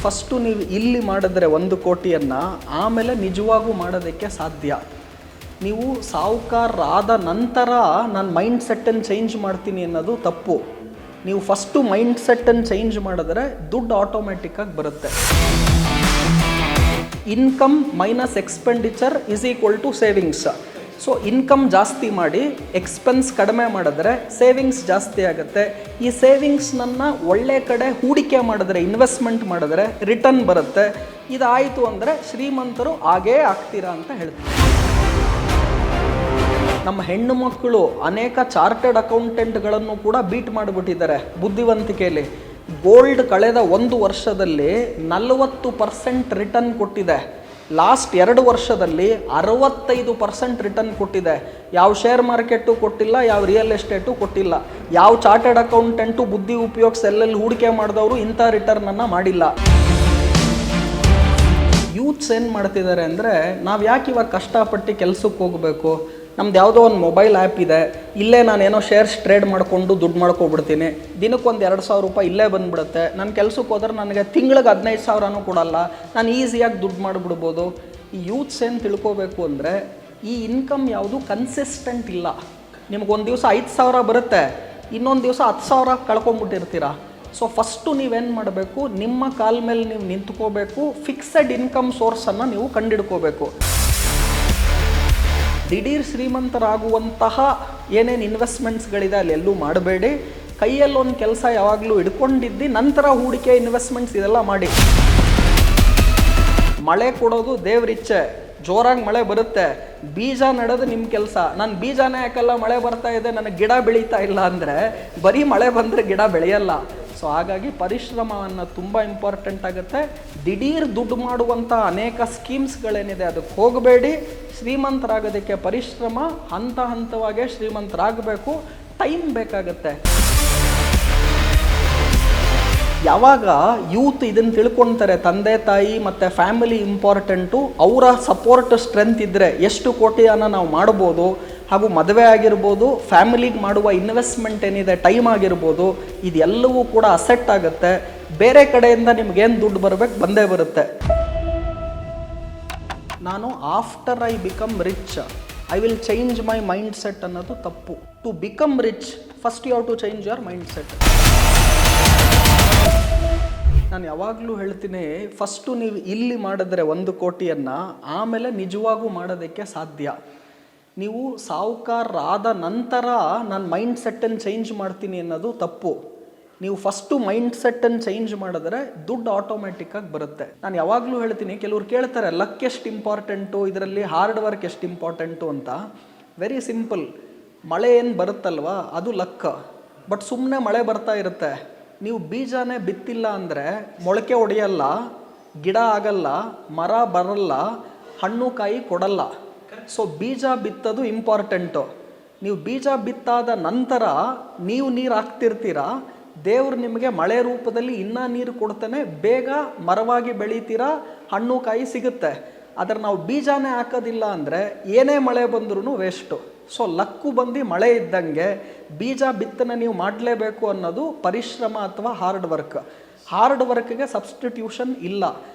First ನೀವು ಇಲ್ಲಿ ಮಾಡಿದ್ರೆ 1 ಕೋಟಿಯನ್ನು ಆಮೇಲೆ ನಿಜವಾಗೂ ಮಾಡೋದಕ್ಕೆ ಸಾಧ್ಯ. ನೀವು ಸಾಹುಕಾರರಾದ ನಂತರ ನಾನು ಮೈಂಡ್ ಸೆಟ್ಟನ್ನು ಚೇಂಜ್ ಮಾಡ್ತೀನಿ ಅನ್ನೋದು ತಪ್ಪು. ನೀವು ಫಸ್ಟು ಮೈಂಡ್ ಸೆಟ್ಟನ್ನು ಚೇಂಜ್ ಮಾಡಿದ್ರೆ ದುಡ್ಡು ಆಟೋಮೆಟಿಕ್ಕಾಗಿ ಬರುತ್ತೆ. Income minus expenditure is equal to savings. So income ಜಾಸ್ತಿ ಮಾಡಿ ಎಕ್ಸ್ಪೆನ್ಸ್ ಕಡಿಮೆ ಮಾಡಿದ್ರೆ ಸೇವಿಂಗ್ಸ್ ಜಾಸ್ತಿ ಆಗುತ್ತೆ. ಈ ಸೇವಿಂಗ್ಸ್ನನ್ನು ಒಳ್ಳೆ ಕಡೆ ಹೂಡಿಕೆ ಮಾಡಿದ್ರೆ, ಇನ್ವೆಸ್ಟ್ಮೆಂಟ್ ಮಾಡಿದ್ರೆ ರಿಟರ್ನ್ ಬರುತ್ತೆ. ಇದಾಯಿತು ಅಂದರೆ ಶ್ರೀಮಂತರು ಆಗೇ ಆಗ್ತೀರಾ ಅಂತ ಹೇಳ್ತೀನಿ. ನಮ್ಮ ಹೆಣ್ಣು ಮಕ್ಕಳು ಅನೇಕ ಚಾರ್ಟರ್ಡ್ ಅಕೌಂಟೆಂಟ್ಗಳನ್ನು ಕೂಡ ಬೀಟ್ ಮಾಡಿಬಿಟ್ಟಿದ್ದಾರೆ ಬುದ್ಧಿವಂತಿಕೆಯಲ್ಲಿ. ಗೋಲ್ಡ್ ಕಳೆದ 1 ವರ್ಷದಲ್ಲಿ 40% ರಿಟರ್ನ್ ಕೊಟ್ಟಿದೆ. ಲಾಸ್ಟ್ 2 ವರ್ಷದಲ್ಲಿ 65% ರಿಟರ್ನ್ ಕೊಟ್ಟಿದೆ. ಯಾವ ಶೇರ್ ಮಾರ್ಕೆಟು ಕೊಟ್ಟಿಲ್ಲ, ಯಾವ ರಿಯಲ್ ಎಸ್ಟೇಟು ಕೊಟ್ಟಿಲ್ಲ, ಯಾವ ಚಾರ್ಟರ್ಡ್ ಅಕೌಂಟೆಂಟು ಬುದ್ಧಿ ಉಪಯೋಗಿಸಿ ಎಲ್ಲೆಲ್ಲಿ ಹೂಡಿಕೆ ಮಾಡಿದವರು ಇಂಥ ರಿಟರ್ನನ್ನು ಮಾಡಿಲ್ಲ. ಯೂತ್ಸ್ ಏನು ಮಾಡ್ತಿದ್ದಾರೆ ಅಂದರೆ, ನಾವು ಯಾಕೆ ಇವಾಗ ಕಷ್ಟಪಟ್ಟು ಕೆಲಸಕ್ಕೆ ಹೋಗಬೇಕು, ನಮ್ದು ಯಾವುದೋ ಒಂದು ಮೊಬೈಲ್ ಆ್ಯಪ್ ಇದೆ, ಇಲ್ಲೇ ನಾನೇನೋ ಶೇರ್ಸ್ ಟ್ರೇಡ್ ಮಾಡಿಕೊಂಡು ದುಡ್ಡು ಮಾಡ್ಕೊಬಿಡ್ತೀನಿ, ದಿನಕ್ಕೊಂದು 2,000 ರೂಪಾಯಿ ಇಲ್ಲೇ ಬಂದುಬಿಡುತ್ತೆ, ನಾನು ಕೆಲಸಕ್ಕೆ ಹೋದ್ರೆ ನನಗೆ ತಿಂಗಳಿಗೆ 15,000 ಕೊಡಲ್ಲ, ನಾನು ಈಸಿಯಾಗಿ ದುಡ್ಡು ಮಾಡಿಬಿಡ್ಬೋದು. ಈ ಯೂತ್ಸ್ ಏನು ತಿಳ್ಕೋಬೇಕು ಅಂದರೆ, ಈ ಇನ್ಕಮ್ ಯಾವುದು ಕನ್ಸಿಸ್ಟೆಂಟ್ ಇಲ್ಲ. ನಿಮ್ಗೊಂದು ದಿವಸ 5,000 ಬರುತ್ತೆ, ಇನ್ನೊಂದು ದಿವಸ 10,000 ಕಳ್ಕೊಂಬಿಟ್ಟಿರ್ತೀರ. ಸೊ ಫಸ್ಟು ನೀವೇನು ಮಾಡಬೇಕು, ನಿಮ್ಮ ಕಾಲ ಮೇಲೆ ನೀವು ನಿಂತ್ಕೋಬೇಕು. ಫಿಕ್ಸೆಡ್ ಇನ್ಕಮ್ ಸೋರ್ಸನ್ನು ನೀವು ಕಂಡಿಡ್ಕೋಬೇಕು. ದಿಢೀರ್ ಶ್ರೀಮಂತರಾಗುವಂತಹ ಏನೇನು ಇನ್ವೆಸ್ಟ್ಮೆಂಟ್ಸ್ಗಳಿದೆ ಅಲ್ಲೆಲ್ಲೂ ಮಾಡಬೇಡಿ. ಕೈಯಲ್ಲೊಂದು ಕೆಲಸ ಯಾವಾಗಲೂ ಹಿಡ್ಕೊಂಡಿದ್ದು ನಂತರ ಹೂಡಿಕೆ, ಇನ್ವೆಸ್ಟ್ಮೆಂಟ್ಸ್ ಇದೆಲ್ಲ ಮಾಡಿ. ಮಳೆ ಕೊಡೋದು ದೇವ್ರಿಚ್ಛೆ, ಜೋರಾಗಿ ಮಳೆ ಬರುತ್ತೆ. ಬೀಜ ನೆಡೋದು ನಿಮ್ಮ ಕೆಲಸ. ನಾನು ಬೀಜನೇ ಯಾಕಲ್ಲ, ಮಳೆ ಬರ್ತಾ ಇದೆ, ನನಗೆ ಗಿಡ ಬೆಳೀತಾ ಇಲ್ಲ ಅಂದರೆ ಬರೀ ಮಳೆ ಬಂದರೆ ಗಿಡ ಬೆಳೆಯಲ್ಲ. ಸೊ ಹಾಗಾಗಿ ಪರಿಶ್ರಮವನ್ನು ತುಂಬ ಇಂಪಾರ್ಟೆಂಟ್ ಆಗುತ್ತೆ. ದಿಢೀರ್ ದುಡ್ಡು ಮಾಡುವಂಥ ಅನೇಕ ಸ್ಕೀಮ್ಸ್ಗಳೇನಿದೆ ಅದಕ್ಕೆ ಹೋಗಬೇಡಿ. ಶ್ರೀಮಂತರಾಗೋದಕ್ಕೆ ಪರಿಶ್ರಮ, ಹಂತ ಹಂತವಾಗೇ ಶ್ರೀಮಂತರಾಗಬೇಕು. ಟೈಮ್ ಬೇಕಾಗುತ್ತೆ. ಯಾವಾಗ ಯೂತ್ ಇದನ್ನು ತಿಳ್ಕೊಳ್ತಾರೆ, ತಂದೆ ತಾಯಿ ಮತ್ತು ಫ್ಯಾಮಿಲಿ ಇಂಪಾರ್ಟೆಂಟು, ಅವರ ಸಪೋರ್ಟ್ ಸ್ಟ್ರೆಂತ್ ಇದ್ದರೆ ಎಷ್ಟು ಕೋಟಿಯನ್ನು ನಾವು ಮಾಡ್ಬೋದು. ಹಾಗೂ ಮದುವೆ ಆಗಿರ್ಬೋದು, ಫ್ಯಾಮಿಲಿಗೆ ಮಾಡುವ ಇನ್ವೆಸ್ಟ್ಮೆಂಟ್ ಏನಿದೆ, ಟೈಮ್ ಆಗಿರ್ಬೋದು, ಇದೆಲ್ಲವೂ ಕೂಡ ಅಸೆಟ್ ಆಗುತ್ತೆ. ಬೇರೆ ಕಡೆಯಿಂದ ನಿಮ್ಗೇನು ದುಡ್ಡು ಬರಬೇಕು, ಬಂದೇ ಬರುತ್ತೆ. ನಾನು after I become rich I will change my mind set ಅನ್ನೋದು ತಪ್ಪು. To become rich first you have to change your mind set. ನಾನು ಯಾವಾಗಲೂ ಹೇಳ್ತೀನಿ, ಫಸ್ಟು ನೀವು ಇಲ್ಲಿ ಮಾಡಿದ್ರೆ 1 ಕೋಟಿಯನ್ನು ಆಮೇಲೆ ನಿಜವಾಗೂ ಮಾಡೋದಕ್ಕೆ ಸಾಧ್ಯ. ನೀವು ಸಾಹುಕಾರರಾದ ನಂತರ ನಾನು ಮೈಂಡ್ ಸೆಟ್ಟನ್ನು ಚೇಂಜ್ ಮಾಡ್ತೀನಿ ಅನ್ನೋದು ತಪ್ಪು. ನೀವು ಫಸ್ಟು ಮೈಂಡ್ ಸೆಟ್ಟನ್ನು ಚೇಂಜ್ ಮಾಡಿದ್ರೆ ದುಡ್ಡು ಆಟೋಮೆಟಿಕ್ಕಾಗಿ ಬರುತ್ತೆ. ನಾನು ಯಾವಾಗಲೂ ಹೇಳ್ತೀನಿ, ಕೆಲವ್ರು ಕೇಳ್ತಾರೆ ಲಕ್ ಎಷ್ಟು ಇಂಪಾರ್ಟೆಂಟು, ಇದರಲ್ಲಿ ಹಾರ್ಡ್ ವರ್ಕ್ ಎಷ್ಟು ಇಂಪಾರ್ಟೆಂಟು ಅಂತ. Very simple. ಮಳೆ ಏನು ಬರುತ್ತಲ್ವ ಅದು ಲಕ್. ಬಟ್ ಸುಮ್ಮನೆ ಮಳೆ ಬರ್ತಾ ಇರುತ್ತೆ. ನೀವು ಬೀಜನೇ ಬಿತ್ತಿಲ್ಲ ಅಂದರೆ ಮೊಳಕೆ ಹೊಡೆಯಲ್ಲ, ಗಿಡ ಆಗಲ್ಲ, ಮರ ಬರಲ್ಲ, ಹಣ್ಣು ಕಾಯಿ ಕೊಡಲ್ಲ. ಸೊ ಬೀಜ ಬಿತ್ತೋದು ಇಂಪಾರ್ಟೆಂಟು. ನೀವು ಬೀಜ ಬಿತ್ತಾದ ನಂತರ ನೀವು ನೀರು ಹಾಕ್ತಿರ್ತೀರ, ದೇವ್ರು ನಿಮಗೆ ಮಳೆ ರೂಪದಲ್ಲಿ ಇನ್ನೂ ನೀರು ಕೊಡ್ತಾನೆ, ಬೇಗ ಮರವಾಗಿ ಬೆಳೀತೀರಾ, ಹಣ್ಣು ಕಾಯಿ ಸಿಗುತ್ತೆ. ಆದರೆ ನಾವು ಬೀಜನೇ ಹಾಕೋದಿಲ್ಲ ಅಂದರೆ ಏನೇ ಮಳೆ ಬಂದ್ರೂ ವೇಸ್ಟು. ಸೊ ಲಕ್ಕು ಬಂದು ಮಳೆ ಇದ್ದಂಗೆ ಬೀಜ ಬಿತ್ತನೆ ನೀವು ಮಾಡಲೇಬೇಕು ಅನ್ನೋದು ಪರಿಶ್ರಮ ಅಥವಾ ಹಾರ್ಡ್ ವರ್ಕ್. ಹಾರ್ಡ್ ವರ್ಕ್ಗೆ ಸಬ್ಸ್ಟಿಟ್ಯೂಷನ್ ಇಲ್ಲ.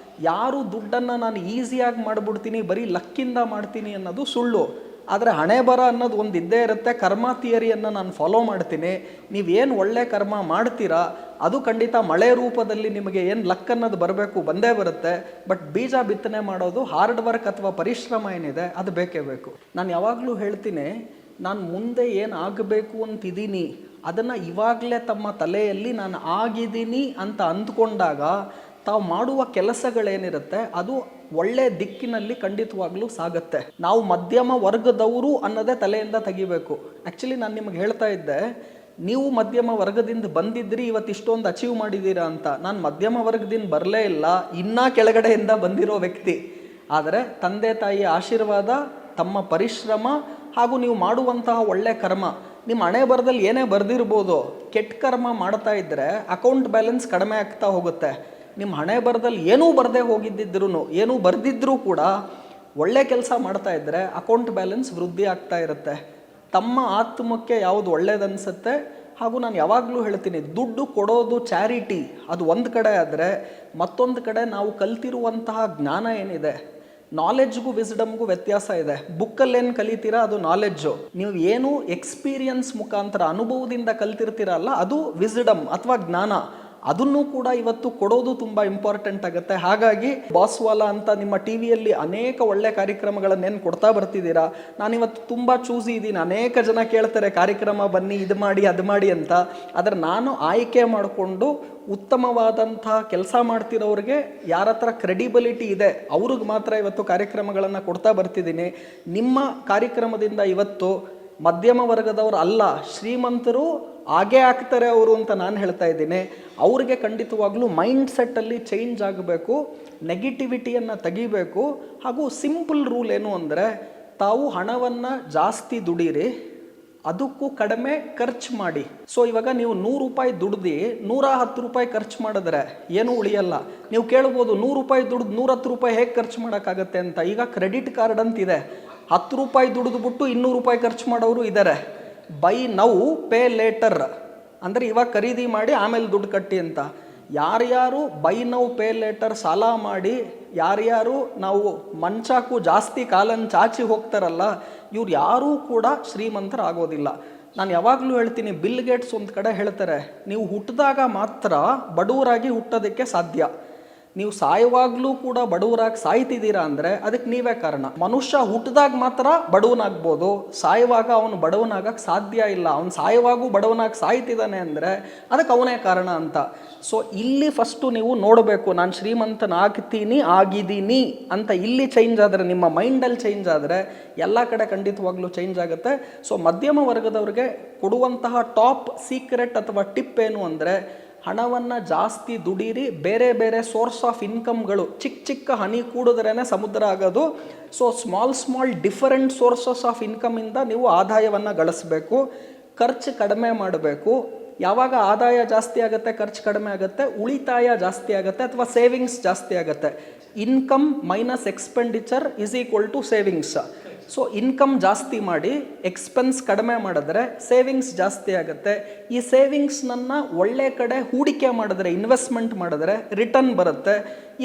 ಯಾರು ದುಡ್ಡನ್ನು ನಾನು ಈಸಿಯಾಗಿ ಮಾಡಿಬಿಡ್ತೀನಿ, ಬರೀ ಲಕ್ಕಿಂದ ಮಾಡ್ತೀನಿ ಅನ್ನೋದು ಸುಳ್ಳು. ಆದರೆ ಹಣೆ ಬರ ಅನ್ನೋದು ಒಂದು ಇದ್ದೇ ಇರುತ್ತೆ. ಕರ್ಮ ಥಿಯರಿಯನ್ನು ನಾನು ಫಾಲೋ ಮಾಡ್ತೀನಿ. ನೀವೇನು ಒಳ್ಳೆ ಕರ್ಮ ಮಾಡ್ತೀರಾ ಅದು ಖಂಡಿತ ಮಳೆ ರೂಪದಲ್ಲಿ ನಿಮಗೆ ಏನು ಲಕ್ ಅನ್ನೋದು ಬರಬೇಕು, ಬಂದೇ ಬರುತ್ತೆ. ಬಟ್ ಬೀಜ ಬಿತ್ತನೆ ಮಾಡೋದು ಹಾರ್ಡ್ ವರ್ಕ್ ಅಥವಾ ಪರಿಶ್ರಮ ಏನಿದೆ ಅದು ಬೇಕೇ ಬೇಕು. ನಾನು ಯಾವಾಗಲೂ ಹೇಳ್ತೀನಿ, ನಾನು ಮುಂದೆ ಏನು ಆಗಬೇಕು ಅಂತಿದ್ದೀನಿ ಅದನ್ನು ಇವಾಗಲೇ ತಮ್ಮ ತಲೆಯಲ್ಲಿ ನಾನು ಆಗಿದ್ದೀನಿ ಅಂತ ಅಂದ್ಕೊಂಡಾಗ ತಾವು ಮಾಡುವ ಕೆಲಸಗಳೇನಿರುತ್ತೆ ಅದು ಒಳ್ಳೆ ದಿಕ್ಕಿನಲ್ಲಿ ಖಂಡಿತವಾಗ್ಲೂ ಸಾಗುತ್ತೆ. ನಾವು ಮಧ್ಯಮ ವರ್ಗದವರು ಅನ್ನೋದೇ ತಲೆಯಿಂದ ತೆಗಿಬೇಕು. ಆ್ಯಕ್ಚುಲಿ ನಾನು ನಿಮಗೆ ಹೇಳ್ತಾ ಇದ್ದೆ, ನೀವು ಮಧ್ಯಮ ವರ್ಗದಿಂದ ಬಂದಿದ್ರಿ, ಇವತ್ತು ಇಷ್ಟೊಂದು ಅಚೀವ್ ಮಾಡಿದ್ದೀರಾ ಅಂತ. ನಾನು ಮಧ್ಯಮ ವರ್ಗದಿಂದ ಬರಲೇ ಇಲ್ಲ, ಇನ್ನೂ ಕೆಳಗಡೆಯಿಂದ ಬಂದಿರೋ ವ್ಯಕ್ತಿ. ಆದರೆ ತಂದೆ ತಾಯಿಯ ಆಶೀರ್ವಾದ, ತಮ್ಮ ಪರಿಶ್ರಮ ಹಾಗೂ ನೀವು ಮಾಡುವಂತಹ ಒಳ್ಳೆ ಕರ್ಮ, ನಿಮ್ಮ ಹಣೆ ಬರದಲ್ಲಿ ಏನೇ ಬರೆದಿರ್ಬೋದು, ಕೆಟ್ಟ ಕರ್ಮ ಮಾಡ್ತಾ ಇದ್ದರೆ ಅಕೌಂಟ್ ಬ್ಯಾಲೆನ್ಸ್ ಕಡಿಮೆ ಆಗ್ತಾ ಹೋಗುತ್ತೆ. ನಿಮ್ಮ ಹಣೆ ಬರದಲ್ಲಿ ಏನೂ ಬರದೇ ಹೋಗಿದ್ದಿದ್ರು, ಏನೂ ಬರೆದಿದ್ರೂ ಕೂಡ ಒಳ್ಳೆ ಕೆಲಸ ಮಾಡ್ತಾ ಇದ್ದರೆ ಅಕೌಂಟ್ ಬ್ಯಾಲೆನ್ಸ್ ವೃದ್ಧಿ ಆಗ್ತಾ ಇರುತ್ತೆ. ತಮ್ಮ ಆತ್ಮಕ್ಕೆ ಯಾವುದು ಒಳ್ಳೇದನ್ಸುತ್ತೆ ಹಾಗೂ ನಾನು ಯಾವಾಗಲೂ ಹೇಳ್ತೀನಿ, ದುಡ್ಡು ಕೊಡೋದು ಚಾರಿಟಿ ಅದು ಒಂದು ಕಡೆ ಆದರೆ, ಮತ್ತೊಂದು ಕಡೆ ನಾವು ಕಲ್ತಿರುವಂತಹ ಜ್ಞಾನ ಏನಿದೆ, ನಾಲೆಡ್ಜ್ಗೂ ವಿಸ್ಡಮ್ಗೂ ವ್ಯತ್ಯಾಸ ಇದೆ. ಬುಕ್ಕಲ್ಲಿ ಏನು ಕಲಿತೀರಾ ಅದು ನಾಲೆಡ್ಜು, ನೀವು ಏನು ಎಕ್ಸ್ಪೀರಿಯನ್ಸ್ ಮುಖಾಂತರ ಅನುಭವದಿಂದ ಕಲ್ತಿರ್ತೀರಲ್ಲ ಅದು ವಿಸ್ಡಮ್ ಅಥವಾ ಜ್ಞಾನ. ಅದನ್ನು ಕೂಡ ಇವತ್ತು ಕೊಡೋದು ತುಂಬ ಇಂಪಾರ್ಟೆಂಟ್ ಆಗುತ್ತೆ. ಹಾಗಾಗಿ ಬಾಸ್ವಾಲಾ ಅಂತ ನಿಮ್ಮ ಟಿ ವಿಯಲ್ಲಿ ಅನೇಕ ಒಳ್ಳೆ ಕಾರ್ಯಕ್ರಮಗಳನ್ನೇನು ಕೊಡ್ತಾ ಬರ್ತಿದ್ದೀರಾ. ನಾನಿವತ್ತು ತುಂಬ ಚೂಸಿ ಇದ್ದೀನಿ. ಅನೇಕ ಜನ ಕೇಳ್ತಾರೆ ಕಾರ್ಯಕ್ರಮ ಬನ್ನಿ, ಇದು ಮಾಡಿ ಅದು ಮಾಡಿ ಅಂತ. ಆದರೆ ನಾನು ಆಯ್ಕೆ ಮಾಡಿಕೊಂಡು ಉತ್ತಮವಾದಂಥ ಕೆಲಸ ಮಾಡ್ತಿರೋರಿಗೆ, ಯಾರ ಹತ್ರ ಕ್ರೆಡಿಬಿಲಿಟಿ ಇದೆ ಅವ್ರಿಗೆ ಮಾತ್ರ ಇವತ್ತು ಕಾರ್ಯಕ್ರಮಗಳನ್ನು ಕೊಡ್ತಾ ಬರ್ತಿದ್ದೀನಿ. ನಿಮ್ಮ ಕಾರ್ಯಕ್ರಮದಿಂದ ಇವತ್ತು ಮಧ್ಯಮ ವರ್ಗದವರು ಅಲ್ಲ, ಶ್ರೀಮಂತರು ಹಾಗೇ ಆಗ್ತಾರೆ ಅವರು ಅಂತ ನಾನು ಹೇಳ್ತಾ ಇದ್ದೀನಿ. ಅವ್ರಿಗೆ ಖಂಡಿತವಾಗ್ಲೂ ಮೈಂಡ್ ಸೆಟ್ಟಲ್ಲಿ ಚೇಂಜ್ ಆಗಬೇಕು, ನೆಗೆಟಿವಿಟಿಯನ್ನು ತೆಗಿಬೇಕು. ಹಾಗೂ ಸಿಂಪಲ್ ರೂಲ್ ಏನು ಅಂದರೆ, ತಾವು ಹಣವನ್ನು ಜಾಸ್ತಿ ದುಡೀರಿ, ಅದಕ್ಕೂ ಕಡಿಮೆ ಖರ್ಚು ಮಾಡಿ. ಸೊ ಇವಾಗ ನೀವು 100 ರೂಪಾಯಿ ದುಡ್ದು 110 ರೂಪಾಯಿ ಖರ್ಚು ಮಾಡಿದ್ರೆ ಏನೂ ಉಳಿಯಲ್ಲ. ನೀವು ಕೇಳ್ಬೋದು 100 ರೂಪಾಯಿ ದುಡ್ದು 110 ರೂಪಾಯಿ ಹೇಗೆ ಖರ್ಚು ಮಾಡೋಕ್ಕಾಗತ್ತೆ ಅಂತ. ಈಗ ಕ್ರೆಡಿಟ್ ಕಾರ್ಡ್ ಅಂತಿದೆ, 10 ರೂಪಾಯಿ ದುಡಿದ್ಬಿಟ್ಟು 200 ರೂಪಾಯಿ ಖರ್ಚು ಮಾಡೋರು ಇದ್ದಾರೆ. ಬೈ ನೌ ಪೇ ಲೇಟರ್ ಅಂದರೆ ಇವಾಗ ಖರೀದಿ ಮಾಡಿ ಆಮೇಲೆ ದುಡ್ಡು ಕಟ್ಟಿ ಅಂತ. ಯಾರ್ಯಾರು ಬೈ ನೌ ಪೇ ಲೇಟರ್ ಸಾಲ ಮಾಡಿ ಯಾರ್ಯಾರು ನಾವು ಮಂಚಾಕು ಜಾಸ್ತಿ ಕಾಲನ್ನು ಚಾಚಿ ಹೋಗ್ತಾರಲ್ಲ, ಇವ್ರು ಯಾರೂ ಕೂಡ ಶ್ರೀಮಂತರಾಗೋದಿಲ್ಲ. ನಾನು ಯಾವಾಗಲೂ ಹೇಳ್ತೀನಿ, ಬಿಲ್ ಗೇಟ್ಸ್ ಒಂದು ಕಡೆ ಹೇಳ್ತಾರೆ, ನೀವು ಹುಟ್ಟಿದಾಗ ಮಾತ್ರ ಬಡವರಾಗಿ ಹುಟ್ಟೋದಕ್ಕೆ ಸಾಧ್ಯ. ನೀವು ಸಾಯುವಾಗಲೂ ಕೂಡ ಬಡವರಾಗಿ ಸಾಯ್ತಿದ್ದೀರಾ ಅಂದರೆ ಅದಕ್ಕೆ ನೀವೇ ಕಾರಣ. ಮನುಷ್ಯ ಹುಟ್ಟಿದಾಗ ಮಾತ್ರ ಬಡವನಾಗ್ಬೋದು, ಸಾಯುವಾಗ ಅವನು ಬಡವನಾಗಕ್ಕೆ ಸಾಧ್ಯ ಇಲ್ಲ. ಅವನು ಸಾಯುವಾಗೂ ಬಡವನಾಗಿ ಸಾಯ್ತಿದ್ದಾನೆ ಅಂದರೆ ಅದಕ್ಕೆ ಅವನೇ ಕಾರಣ ಅಂತ. ಸೊ ಇಲ್ಲಿ ಫಸ್ಟು ನೀವು ನೋಡಬೇಕು, ನಾನು ಶ್ರೀಮಂತನಾಗ್ತೀನಿ ಆಗಿದ್ದೀನಿ ಅಂತ. ಇಲ್ಲಿ ಚೇಂಜ್ ಆದರೆ, ನಿಮ್ಮ ಮೈಂಡಲ್ಲಿ ಚೇಂಜ್ ಆದರೆ ಎಲ್ಲ ಕಡೆ ಖಂಡಿತವಾಗ್ಲೂ ಚೇಂಜ್ ಆಗುತ್ತೆ. ಸೊ ಮಧ್ಯಮ ವರ್ಗದವ್ರಿಗೆ ಕೊಡುವಂತಹ ಟಾಪ್ ಸೀಕ್ರೆಟ್ ಅಥವಾ ಟಿಪ್ ಏನು ಅಂದರೆ, ಹಣವನ್ನು ಜಾಸ್ತಿ ದುಡೀರಿ, ಬೇರೆ ಬೇರೆ ಸೋರ್ಸ್ ಆಫ್ ಇನ್ಕಮ್ಗಳು, ಚಿಕ್ಕ ಚಿಕ್ಕ ಹನಿ ಕೂಡಿದ್ರೇ ಸಮುದ್ರ ಆಗೋದು. So small different sources of ಇನ್ಕಮಿಂದ ನೀವು ಆದಾಯವನ್ನು ಗಳಿಸ್ಬೇಕು. ಖರ್ಚು ಕಡಿಮೆ ಮಾಡಬೇಕು. ಯಾವಾಗ ಆದಾಯ ಜಾಸ್ತಿ ಆಗುತ್ತೆ, ಖರ್ಚು ಕಡಿಮೆ ಆಗುತ್ತೆ, ಉಳಿತಾಯ ಜಾಸ್ತಿ ಆಗುತ್ತೆ ಅಥವಾ ಸೇವಿಂಗ್ಸ್ ಜಾಸ್ತಿ ಆಗುತ್ತೆ. Income minus expenditure is equal to savings. So income ಜಾಸ್ತಿ ಮಾಡಿ ಎಕ್ಸ್ಪೆನ್ಸ್ ಕಡಿಮೆ ಮಾಡಿದ್ರೆ ಸೇವಿಂಗ್ಸ್ ಜಾಸ್ತಿ ಆಗುತ್ತೆ. ಈ ಸೇವಿಂಗ್ಸ್ನನ್ನು ಒಳ್ಳೆ ಕಡೆ ಹೂಡಿಕೆ ಮಾಡಿದ್ರೆ, ಇನ್ವೆಸ್ಟ್ಮೆಂಟ್ ಮಾಡಿದ್ರೆ ರಿಟರ್ನ್ ಬರುತ್ತೆ.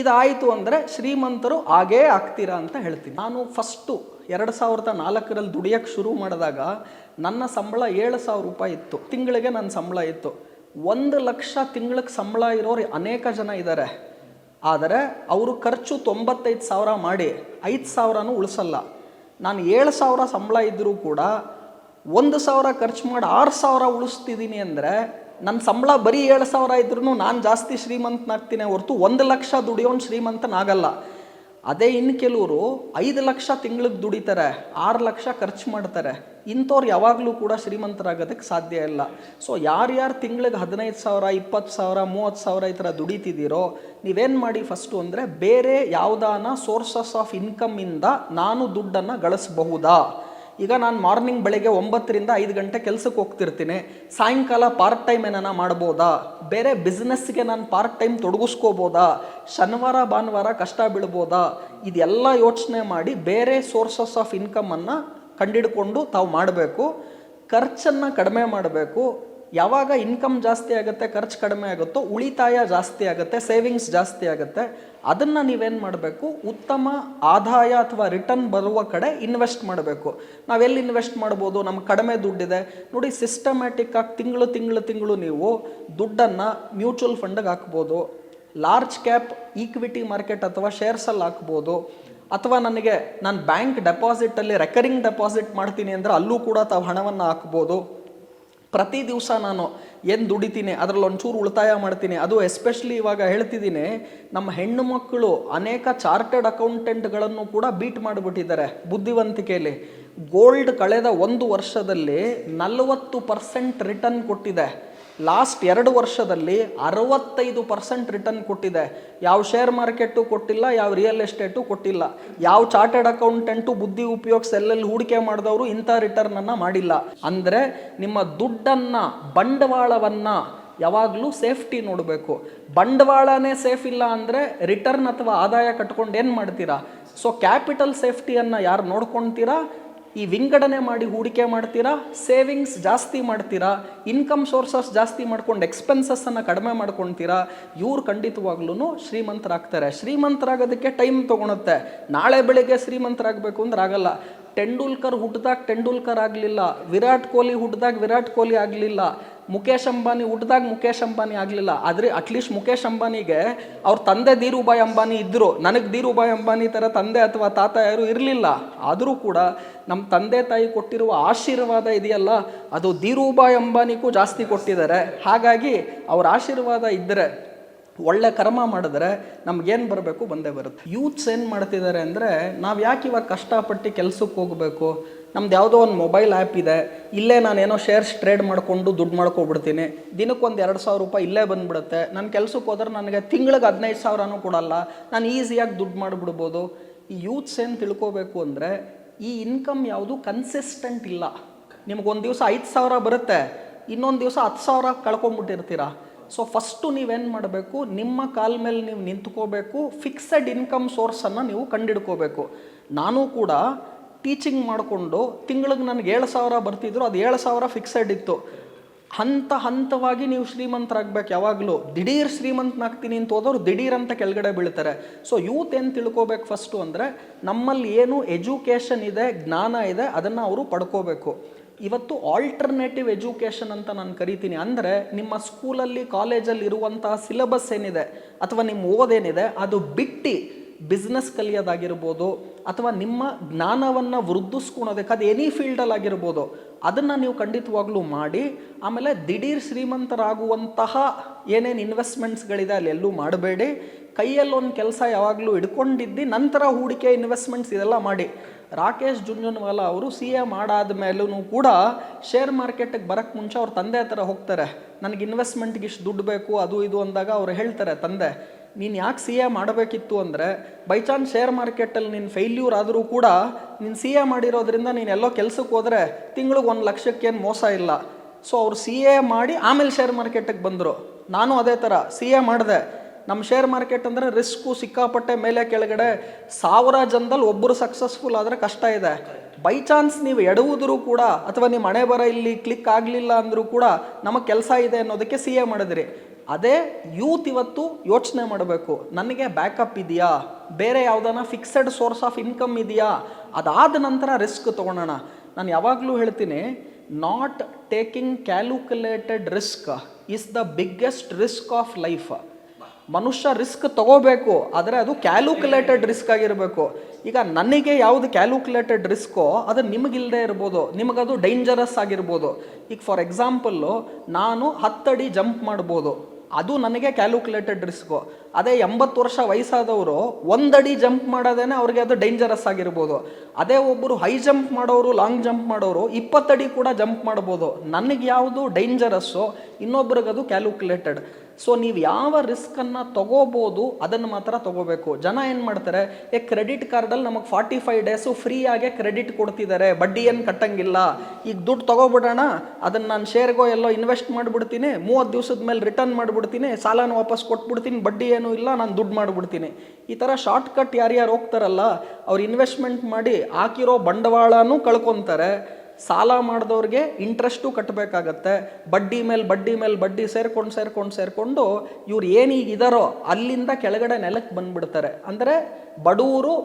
ಇದಾಯಿತು ಅಂದರೆ ಶ್ರೀಮಂತರು ಆಗೇ ಆಗ್ತೀರಾ ಅಂತ ಹೇಳ್ತೀನಿ. ನಾನು ಫಸ್ಟು 2004ರಲ್ಲಿ ದುಡಿಯೋಕ್ಕೆ ಶುರು ಮಾಡಿದಾಗ ನನ್ನ ಸಂಬಳ 7,000 ರೂಪಾಯಿ ಇತ್ತು. ತಿಂಗಳಿಗೆ ನನ್ನ ಸಂಬಳ ಇತ್ತು. 1 ಲಕ್ಷ ತಿಂಗಳಿಗೆ ಸಂಬಳ ಇರೋರು ಅನೇಕ ಜನ ಇದ್ದಾರೆ. ಆದರೆ ಅವರು ಖರ್ಚು 95,000 ಮಾಡಿ 5,000ನೂ ಉಳಿಸಲ್ಲ. ನಾನು 7,000 ಸಂಬಳ ಇದ್ದರೂ ಕೂಡ 1,000 ಖರ್ಚು ಮಾಡಿ 6,000 ಉಳಿಸ್ತಿದ್ದೀನಿ ಅಂದರೆ, ನನ್ನ ಸಂಬಳ ಬರೀ 7,000 ಇದ್ರೂ ನಾನು ಜಾಸ್ತಿ ಶ್ರೀಮಂತನಾಗ್ತೀನಿ ಹೊರತು 1 ಲಕ್ಷ ದುಡಿಯೋನು ಶ್ರೀಮಂತನಾಗಲ್ಲ. ಅದೇ ಇನ್ನು ಕೆಲವರು 5 ಲಕ್ಷ ತಿಂಗಳಿಗೆ ದುಡಿತಾರೆ, 6 ಲಕ್ಷ ಖರ್ಚು ಮಾಡ್ತಾರೆ. ಇಂಥವ್ರು ಯಾವಾಗಲೂ ಕೂಡ ಶ್ರೀಮಂತರಾಗೋದಕ್ಕೆ ಸಾಧ್ಯ ಇಲ್ಲ. ಸೊ ಯಾರ್ಯಾರು ತಿಂಗಳಿಗೆ 15,000, 20,000, 30,000 ಈ ಥರ ದುಡಿತಿದ್ದೀರೋ, ನೀವೇನು ಮಾಡಿ ಫಸ್ಟು ಅಂದರೆ, ಬೇರೆ ಯಾವುದಾನ ಸೋರ್ಸಸ್ ಆಫ್ ಇನ್ಕಮ್ಮಿಂದ ನಾನು ದುಡ್ಡನ್ನು ಗಳಿಸಬಹುದಾ. ಈಗ ನಾನು ಮಾರ್ನಿಂಗ್ ಬೆಳಗ್ಗೆ 9ರಿಂದ 5 ಗಂಟೆ ಕೆಲಸಕ್ಕೆ ಹೋಗ್ತಿರ್ತೀನಿ, ಸಾಯಂಕಾಲ ಪಾರ್ಟ್ ಟೈಮ್ ಏನಾನ ಮಾಡ್ಬೋದಾ, ಬೇರೆ ಬಿಸ್ನೆಸ್ಗೆ ನಾನು ಪಾರ್ಟ್ ಟೈಮ್ ತೊಡಗಿಸ್ಕೋಬೋದಾ, ಶನಿವಾರ ಭಾನುವಾರ ಕಷ್ಟ ಬೀಳ್ಬೋದಾ, ಇದೆಲ್ಲ ಯೋಚನೆ ಮಾಡಿ ಬೇರೆ ಸೋರ್ಸಸ್ ಆಫ್ ಇನ್ಕಮನ್ನು ಕಂಡಿಡ್ಕೊಂಡು ತಾವು ಮಾಡಬೇಕು. ಖರ್ಚನ್ನು ಕಡಿಮೆ ಮಾಡಬೇಕು. ಯಾವಾಗ ಇನ್ಕಮ್ ಜಾಸ್ತಿ ಆಗುತ್ತೆ, ಖರ್ಚು ಕಡಿಮೆ ಆಗುತ್ತೋ ಉಳಿತಾಯ ಜಾಸ್ತಿ ಆಗುತ್ತೆ, ಸೇವಿಂಗ್ಸ್ ಜಾಸ್ತಿ ಆಗುತ್ತೆ. ಅದನ್ನು ನೀವೇನು ಮಾಡಬೇಕು, ಉತ್ತಮ ಆದಾಯ ಅಥವಾ ರಿಟರ್ನ್ ಬರುವ ಕಡೆ ಇನ್ವೆಸ್ಟ್ ಮಾಡಬೇಕು. ನಾವೆಲ್ಲಿ ಇನ್ವೆಸ್ಟ್ ಮಾಡ್ಬೋದು, ನಮ್ಗೆ ಕಡಿಮೆ ದುಡ್ಡಿದೆ ನೋಡಿ, ಸಿಸ್ಟಮ್ಯಾಟಿಕ್ ಆಗಿ ತಿಂಗಳು ನೀವು ದುಡ್ಡನ್ನು ಮ್ಯೂಚುವಲ್ ಫಂಡಿಗೆ ಹಾಕ್ಬೋದು, ಲಾರ್ಜ್ ಕ್ಯಾಪ್ ಈಕ್ವಿಟಿ ಮಾರ್ಕೆಟ್ ಅಥವಾ ಶೇರ್ಸಲ್ಲಿ ಹಾಕ್ಬೋದು, ಅಥವಾ ನಾನು ಬ್ಯಾಂಕ್ ಡೆಪಾಸಿಟಲ್ಲಿ ರೆಕರಿಂಗ್ ಡೆಪಾಸಿಟ್ ಮಾಡ್ತೀನಿ ಅಂದರೆ ಅಲ್ಲೂ ಕೂಡ ತಾವು ಹಣವನ್ನು ಹಾಕ್ಬೋದು. ಪ್ರತಿ ದಿವಸ ನಾನು ಏನು ದುಡಿತೀನಿ ಅದರಲ್ಲಿ ಒಂಚೂರು ಉಳಿತಾಯ ಮಾಡ್ತೀನಿ. ಅದು ಎಸ್ಪೆಷಲಿ ಇವಾಗ ಹೇಳ್ತಿದ್ದೀನಿ, ನಮ್ಮ ಹೆಣ್ಣು ಮಕ್ಕಳು ಅನೇಕ ಚಾರ್ಟರ್ಡ್ ಅಕೌಂಟೆಂಟ್ಗಳನ್ನು ಕೂಡ ಬೀಟ್ ಮಾಡಿಬಿಟ್ಟಿದ್ದಾರೆ ಬುದ್ಧಿವಂತಿಕೆಯಲ್ಲಿ. ಗೋಲ್ಡ್ ಕಳೆದ 1 ವರ್ಷದಲ್ಲಿ 40% ರಿಟರ್ನ್ ಕೊಟ್ಟಿದೆ. ಲಾಸ್ಟ್ 2 ವರ್ಷದಲ್ಲಿ 65% ರಿಟರ್ನ್ ಕೊಟ್ಟಿದೆ. ಯಾವ ಶೇರ್ ಮಾರ್ಕೆಟು ಕೊಟ್ಟಿಲ್ಲ, ಯಾವ ರಿಯಲ್ ಎಸ್ಟೇಟು ಕೊಟ್ಟಿಲ್ಲ, ಯಾವ ಚಾರ್ಟರ್ಡ್ ಅಕೌಂಟೆಂಟು ಬುದ್ಧಿ ಉಪಯೋಗಿಸಿ ಎಲ್ಲೆಲ್ಲಿ ಹೂಡಿಕೆ ಮಾಡಿದವರು ಇಂಥ ರಿಟರ್ನನ್ನು ಮಾಡಿಲ್ಲ. ಅಂದರೆ ನಿಮ್ಮ ದುಡ್ಡನ್ನು, ಬಂಡವಾಳವನ್ನು ಯಾವಾಗಲೂ ಸೇಫ್ಟಿ ನೋಡಬೇಕು. ಬಂಡವಾಳನೇ ಸೇಫ್ ಇಲ್ಲ ಅಂದರೆ ರಿಟರ್ನ್ ಅಥವಾ ಆದಾಯ ಕಟ್ಕೊಂಡು ಏನು ಮಾಡ್ತೀರಾ? ಸೊ ಕ್ಯಾಪಿಟಲ್ ಸೇಫ್ಟಿಯನ್ನು ಯಾರು ನೋಡ್ಕೊಳ್ತೀರಾ, ಈ ವಿಂಗಡಣೆ ಮಾಡಿ ಹೂಡಿಕೆ ಮಾಡ್ತೀರಾ, ಸೇವಿಂಗ್ಸ್ ಜಾಸ್ತಿ ಮಾಡ್ತೀರಾ, ಇನ್ಕಮ್ ಸೋರ್ಸಸ್ ಜಾಸ್ತಿ ಮಾಡ್ಕೊಂಡು ಎಕ್ಸ್ಪೆನ್ಸಸ್ಸನ್ನು ಕಡಿಮೆ ಮಾಡ್ಕೊಳ್ತೀರಾ, ಇವ್ರು ಖಂಡಿತವಾಗ್ಲೂ ಶ್ರೀಮಂತರಾಗ್ತಾರೆ. ಶ್ರೀಮಂತರಾಗೋದಕ್ಕೆ ಟೈಮ್ ತೊಗೊಳುತ್ತೆ. ನಾಳೆ ಬೆಳಿಗ್ಗೆ ಶ್ರೀಮಂತರಾಗಬೇಕು ಅಂದ್ರೆ ಆಗಲ್ಲ. ತೆಂಡೂಲ್ಕರ್ ಹುಟ್ಟಿದಾಗ ತೆಂಡೂಲ್ಕರ್ ಆಗಲಿಲ್ಲ, ವಿರಾಟ್ ಕೊಹ್ಲಿ ಹುಟ್ಟಿದಾಗ ವಿರಾಟ್ ಕೊಹ್ಲಿ ಆಗಲಿಲ್ಲ, ಮುಖೇಶ್ ಅಂಬಾನಿ ಹುಟ್ಟಿದಾಗ ಮುಖೇಶ್ ಅಂಬಾನಿ ಆಗಲಿಲ್ಲ. ಆದರೆ ಅಟ್ಲೀಸ್ಟ್ ಮುಖೇಶ್ ಅಂಬಾನಿಗೆ ಅವ್ರ ತಂದೆ ಧೀರುಭಾಯ್ ಅಂಬಾನಿ ಇದ್ದರು. ನನಗೆ ಧೀರುಭಾಯ್ ಅಂಬಾನಿ ಥರ ತಂದೆ ಅಥವಾ ತಾತ ಯಾರು ಇರಲಿಲ್ಲ. ಆದರೂ ಕೂಡ ನಮ್ಮ ತಂದೆ ತಾಯಿ ಕೊಟ್ಟಿರುವ ಆಶೀರ್ವಾದ ಇದೆಯಲ್ಲ, ಅದು ಧೀರುಭಾಯ್ ಅಂಬಾನಿಗೂ ಜಾಸ್ತಿ ಕೊಟ್ಟಿದ್ದಾರೆ. ಹಾಗಾಗಿ ಅವ್ರ ಆಶೀರ್ವಾದ ಇದ್ದರೆ, ಒಳ್ಳೆ ಕರ್ಮ ಮಾಡಿದ್ರೆ ನಮಗೇನು ಬರಬೇಕು ಬಂದೇ ಬರುತ್ತೆ. ಯೂತ್ಸ್ ಏನು ಮಾಡ್ತಿದ್ದಾರೆ ಅಂದರೆ, ನಾವು ಯಾಕೆ ಇವಾಗ ಕಷ್ಟಪಟ್ಟು ಕೆಲಸಕ್ಕೆ ಹೋಗಬೇಕು, ನಮ್ದು ಯಾವುದೋ ಒಂದು ಮೊಬೈಲ್ ಆ್ಯಪ್ ಇದೆ, ಇಲ್ಲೇ ನಾನೇನೋ ಶೇರ್ಸ್ ಟ್ರೇಡ್ ಮಾಡಿಕೊಂಡು ದುಡ್ಡು ಮಾಡ್ಕೊಬಿಡ್ತೀನಿ, ದಿನಕ್ಕೊಂದು 2,000 ರೂಪಾಯಿ ಇಲ್ಲೇ ಬಂದುಬಿಡುತ್ತೆ, ನಾನು ಕೆಲಸಕ್ಕೆ ಹೋದ್ರೆ ನನಗೆ ತಿಂಗಳಿಗೆ 15,000 ಕೊಡಲ್ಲ, ನಾನು ಈಸಿಯಾಗಿ ದುಡ್ಡು ಮಾಡಿಬಿಡ್ಬೋದು. ಈ ಯೂತ್ಸ್ ಏನು ತಿಳ್ಕೊಬೇಕು ಅಂದರೆ, ಈ ಇನ್ಕಮ್ ಯಾವುದು ಕನ್ಸಿಸ್ಟೆಂಟ್ ಇಲ್ಲ. ನಿಮಗೊಂದು ದಿವಸ 5,000 ಬರುತ್ತೆ, ಇನ್ನೊಂದು ದಿವಸ 10,000 ಕಳ್ಕೊಂಬಿಟ್ಟಿರ್ತೀರ. ಸೊ ಫಸ್ಟು ನೀವೇನು ಮಾಡಬೇಕು, ನಿಮ್ಮ ಕಾಲ ಮೇಲೆ ನೀವು ನಿಂತ್ಕೋಬೇಕು, ಫಿಕ್ಸೆಡ್ ಇನ್ಕಮ್ ಸೋರ್ಸನ್ನು ನೀವು ಕಂಡಿಡ್ಕೋಬೇಕು. ನಾನು ಕೂಡ ಟೀಚಿಂಗ್ ಮಾಡಿಕೊಂಡು ತಿಂಗಳಿಗೆ ನನಗೆ 7,000 ಬರ್ತಿದ್ರು, ಅದು 7,000 ಫಿಕ್ಸೆಡ್ ಇತ್ತು. ಹಂತವಾಗಿ ನೀವು ಶ್ರೀಮಂತರಾಗಬೇಕು. ಯಾವಾಗಲೂ ದಿಢೀರ್ ಶ್ರೀಮಂತನಾಗ್ತೀನಿ ಅಂತ ಹೋದವರು ದಿಢೀರ್ ಅಂತ ಕೆಳಗಡೆ ಬೀಳ್ತಾರೆ. ಸೊ ಯೂತ್ ಏನು ತಿಳ್ಕೊಬೇಕು ಫಸ್ಟು ಅಂದರೆ, ನಮ್ಮಲ್ಲಿ ಏನು ಎಜುಕೇಷನ್ ಇದೆ, ಜ್ಞಾನ ಇದೆ, ಅದನ್ನು ಅವರು ಪಡ್ಕೋಬೇಕು. ಇವತ್ತು ಆಲ್ಟರ್ನೇಟಿವ್ ಎಜುಕೇಷನ್ ಅಂತ ನಾನು ಕರಿತೀನಿ. ಅಂದರೆ ನಿಮ್ಮ ಸ್ಕೂಲಲ್ಲಿ ಕಾಲೇಜಲ್ಲಿ ಇರುವಂತಹ ಸಿಲೆಬಸ್ ಏನಿದೆ ಅಥವಾ ನಿಮ್ಮ ಓದೇನಿದೆ ಅದು ಬಿಟ್ಟು ಬಿಸ್ನೆಸ್ ಕಲಿಯೋದಾಗಿರ್ಬೋದು, ಅಥವಾ ನಿಮ್ಮ ಜ್ಞಾನವನ್ನು ವೃದ್ಧಿಸ್ಕೊಳೋದಕ್ಕೆ, ಅದು ಎನಿ ಫೀಲ್ಡಲ್ಲಿ ಆಗಿರ್ಬೋದು, ಅದನ್ನು ನೀವು ಖಂಡಿತವಾಗ್ಲೂ ಮಾಡಿ. ಆಮೇಲೆ ದಿಢೀರ್ ಶ್ರೀಮಂತರಾಗುವಂತಹ ಏನೇನು ಇನ್ವೆಸ್ಟ್ಮೆಂಟ್ಸ್ಗಳಿದೆ ಅಲ್ಲೆಲ್ಲೂ ಮಾಡಬೇಡಿ. ಕೈಯಲ್ಲಿ ಒಂದು ಕೆಲಸ ಯಾವಾಗಲೂ ಹಿಡ್ಕೊಂಡಿದ್ದು ನಂತರ ಹೂಡಿಕೆ ಇನ್ವೆಸ್ಟ್ಮೆಂಟ್ಸ್ ಇದೆಲ್ಲ ಮಾಡಿ. ರಾಕೇಶ್ ಜುಂಜುನ್ವಾಲಾ ಅವರು CA ಮಾಡಾದ ಮೇಲೂ ಕೂಡ ಶೇರ್ ಮಾರ್ಕೆಟಿಗೆ ಬರೋಕ್ಕೆ ಮುಂಚೆ ಅವ್ರ ತಂದೆ ಹತ್ರ ಹೋಗ್ತಾರೆ, ನನಗೆ ಇನ್ವೆಸ್ಟ್ಮೆಂಟ್ಗೆ ಇಷ್ಟು ದುಡ್ಡು ಬೇಕು ಅದು ಇದು ಅಂದಾಗ ಅವ್ರು ಹೇಳ್ತಾರೆ, ತಂದೆ ನೀನು ಯಾಕೆ CA ಮಾಡಬೇಕಿತ್ತು ಅಂದರೆ, ಬೈ ಚಾನ್ಸ್ ಶೇರ್ ಮಾರ್ಕೆಟಲ್ಲಿ ನೀನು ಫೇಲ್ಯೂರ್ ಆದರೂ ಕೂಡ ನೀನು CA ಮಾಡಿರೋದ್ರಿಂದ ನೀನು ಎಲ್ಲೋ ಕೆಲಸಕ್ಕೆ ಹೋದರೆ ತಿಂಗಳಿಗೆ 1 ಲಕ್ಷಕ್ಕೇನು ಮೋಸ ಇಲ್ಲ. ಸೊ ಅವ್ರು CA ಮಾಡಿ ಆಮೇಲೆ ಶೇರ್ ಮಾರ್ಕೆಟಿಗೆ ಬಂದರು. ನಾನು ಅದೇ ಥರ CA ಮಾಡಿದೆ. ನಮ್ಮ ಶೇರ್ ಮಾರ್ಕೆಟ್ ಅಂದರೆ ರಿಸ್ಕು ಸಿಕ್ಕಾಪಟ್ಟೆ, ಮೇಲೆ ಕೆಳಗಡೆ 1000 ಜನದಲ್ಲಿ ಒಬ್ಬರು ಸಕ್ಸಸ್ಫುಲ್ ಆದರೆ ಕಷ್ಟ ಇದೆ. ಬೈ ಚಾನ್ಸ್ ನೀವು ಎಡವುದರೂ ಕೂಡ, ಅಥವಾ ನಿಮ್ಮ ಹಣೆ ಬರ ಇಲ್ಲಿ ಕ್ಲಿಕ್ ಆಗಲಿಲ್ಲ ಅಂದರೂ ಕೂಡ ನಮಗೆ ಕೆಲಸ ಇದೆ ಅನ್ನೋದಕ್ಕೆ CA ಮಾಡಿದ್ರಿ. ಅದೇ ಯೂತ್ ಇವತ್ತು ಯೋಚನೆ ಮಾಡಬೇಕು, ನನಗೆ ಬ್ಯಾಕಪ್ ಇದೆಯಾ, ಬೇರೆ ಯಾವುದಾನ ಫಿಕ್ಸೆಡ್ ಸೋರ್ಸ್ ಆಫ್ ಇನ್ಕಮ್ ಇದೆಯಾ, ಅದಾದ ನಂತರ ರಿಸ್ಕ್ ತೊಗೊಳೋಣ. ನಾನು ಯಾವಾಗಲೂ ಹೇಳ್ತೀನಿ, not taking calculated risk is the biggest risk of life. ಮನುಷ್ಯ ರಿಸ್ಕ್ ತಗೋಬೇಕು, ಆದರೆ ಅದು ಕ್ಯಾಲ್ಕುಲೇಟೆಡ್ ರಿಸ್ಕ್ ಆಗಿರಬೇಕು. ಈಗ ನನಗೆ ಯಾವುದು ಕ್ಯಾಲ್ಕುಲೇಟೆಡ್ ರಿಸ್ಕೋ ಅದು ನಿಮಗಿಲ್ಲದೆ ಇರ್ಬೋದು, ನಿಮಗದು ಡೇಂಜರಸ್ ಆಗಿರ್ಬೋದು. ಈಗ ಫಾರ್ ಎಕ್ಸಾಂಪಲ್ಲು ನಾನು 10 ಅಡಿ ಜಂಪ್ ಮಾಡ್ಬೋದು, ಅದು ನನಗೆ ಕ್ಯಾಲ್ಕುಲೇಟೆಡ್ ರಿಸ್ಕು. ಅದೇ 80 ವರ್ಷ ವಯಸ್ಸಾದವರು 1 ಅಡಿ ಜಂಪ್ ಮಾಡೋದೇನೆ ಅವ್ರಿಗೆ ಅದು ಡೇಂಜರಸ್ ಆಗಿರ್ಬೋದು. ಅದೇ ಒಬ್ಬರು ಹೈ ಜಂಪ್ ಮಾಡೋರು, ಲಾಂಗ್ ಜಂಪ್ ಮಾಡೋರು 20 ಅಡಿ ಕೂಡ ಜಂಪ್ ಮಾಡ್ಬೋದು. ನನಗೆ ಯಾವುದು ಡೇಂಜರಸ್ಸೋ ಇನ್ನೊಬ್ರಿಗೆ ಅದು ಕ್ಯಾಲ್ಕುಲೇಟೆಡ್. ಸೊ ನೀವು ಯಾವ ರಿಸ್ಕನ್ನು ತೊಗೋಬೋದು ಅದನ್ನು ಮಾತ್ರ ತೊಗೋಬೇಕು. ಜನ ಏನು ಮಾಡ್ತಾರೆ, ಕ್ರೆಡಿಟ್ ಕಾರ್ಡಲ್ಲಿ ನಮಗೆ 45 ಡೇಸು ಫ್ರೀಯಾಗೆ ಕ್ರೆಡಿಟ್ ಕೊಡ್ತಿದ್ದಾರೆ, ಬಡ್ಡಿ ಏನು ಕಟ್ಟಂಗಿಲ್ಲ, ಈಗ ದುಡ್ಡು ತೊಗೊಬಿಡೋಣ, ಅದನ್ನು ನಾನು ಶೇರ್ಗೋ ಎಲ್ಲೋ ಇನ್ವೆಸ್ಟ್ ಮಾಡಿಬಿಡ್ತೀನಿ, 30 ದಿವಸದ ಮೇಲೆ ರಿಟರ್ನ್ ಮಾಡಿಬಿಡ್ತೀನಿ, ಸಾಲನ ವಾಪಸ್ ಕೊಟ್ಬಿಡ್ತೀನಿ, ಬಡ್ಡಿ ಏನೂ ಇಲ್ಲ, ನಾನು ದುಡ್ಡು ಮಾಡಿಬಿಡ್ತೀನಿ. ಈ ಥರ ಶಾರ್ಟ್ಕಟ್ ಯಾರ್ಯಾರು ಹೋಗ್ತಾರಲ್ಲ ಅವ್ರು ಇನ್ವೆಸ್ಟ್ಮೆಂಟ್ ಮಾಡಿ ಹಾಕಿರೋ ಬಂಡವಾಳನೂ ಕಳ್ಕೊತಾರೆ. ಸಾಲ ಮಾಡಿದವ್ರಿಗೆ ಇಂಟ್ರೆಸ್ಟು ಕಟ್ಟಬೇಕಾಗತ್ತೆ, ಬಡ್ಡಿ ಮೇಲೆ ಬಡ್ಡಿ ಸೇರ್ಕೊಂಡು ಇವ್ರು ಏನೀಗಿದಾರೋ ಅಲ್ಲಿಂದ ಕೆಳಗಡೆ ನೆಲಕ್ಕೆ ಬಂದುಬಿಡ್ತಾರೆ. ಅಂದರೆ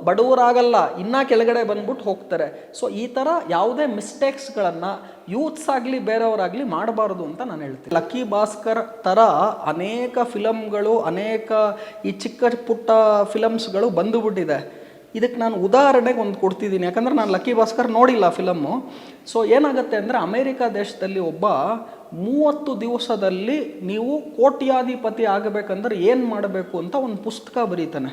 ಬಡವರಾಗಲ್ಲ, ಇನ್ನೂ ಕೆಳಗಡೆ ಬಂದ್ಬಿಟ್ಟು ಹೋಗ್ತಾರೆ. ಸೊ ಈ ಥರ ಯಾವುದೇ ಮಿಸ್ಟೇಕ್ಸ್ಗಳನ್ನು ಯೂತ್ಸ್ ಆಗಲಿ ಬೇರೆಯವರಾಗಲಿ ಮಾಡಬಾರ್ದು ಅಂತ ನಾನು ಹೇಳ್ತೀನಿ. ಲಕ್ಕಿ ಭಾಸ್ಕರ್ ಥರ ಅನೇಕ ಫಿಲಮ್ಗಳು, ಅನೇಕ ಈ ಚಿಕ್ಕ ಪುಟ್ಟ ಫಿಲಮ್ಸ್ಗಳು ಬಂದುಬಿಟ್ಟಿದೆ. ಇದಕ್ಕೆ ನಾನು ಉದಾಹರಣೆಗೆ ಒಂದು ಕೊಡ್ತಿದ್ದೀನಿ, ಯಾಕಂದರೆ ನಾನು ಲಕ್ಕಿ ಭಾಸ್ಕರ್ ನೋಡಿಲ್ಲ ಫಿಲಮ್ಮು. ಸೊ ಏನಾಗುತ್ತೆ ಅಂದರೆ, ಅಮೇರಿಕಾ ದೇಶದಲ್ಲಿ ಒಬ್ಬ 30 ದಿವಸದಲ್ಲಿ ನೀವು ಕೋಟ್ಯಾಧಿಪತಿ ಆಗಬೇಕಂದ್ರೆ ಏನು ಮಾಡಬೇಕು ಅಂತ ಒಂದು ಪುಸ್ತಕ ಬರೀತಾನೆ.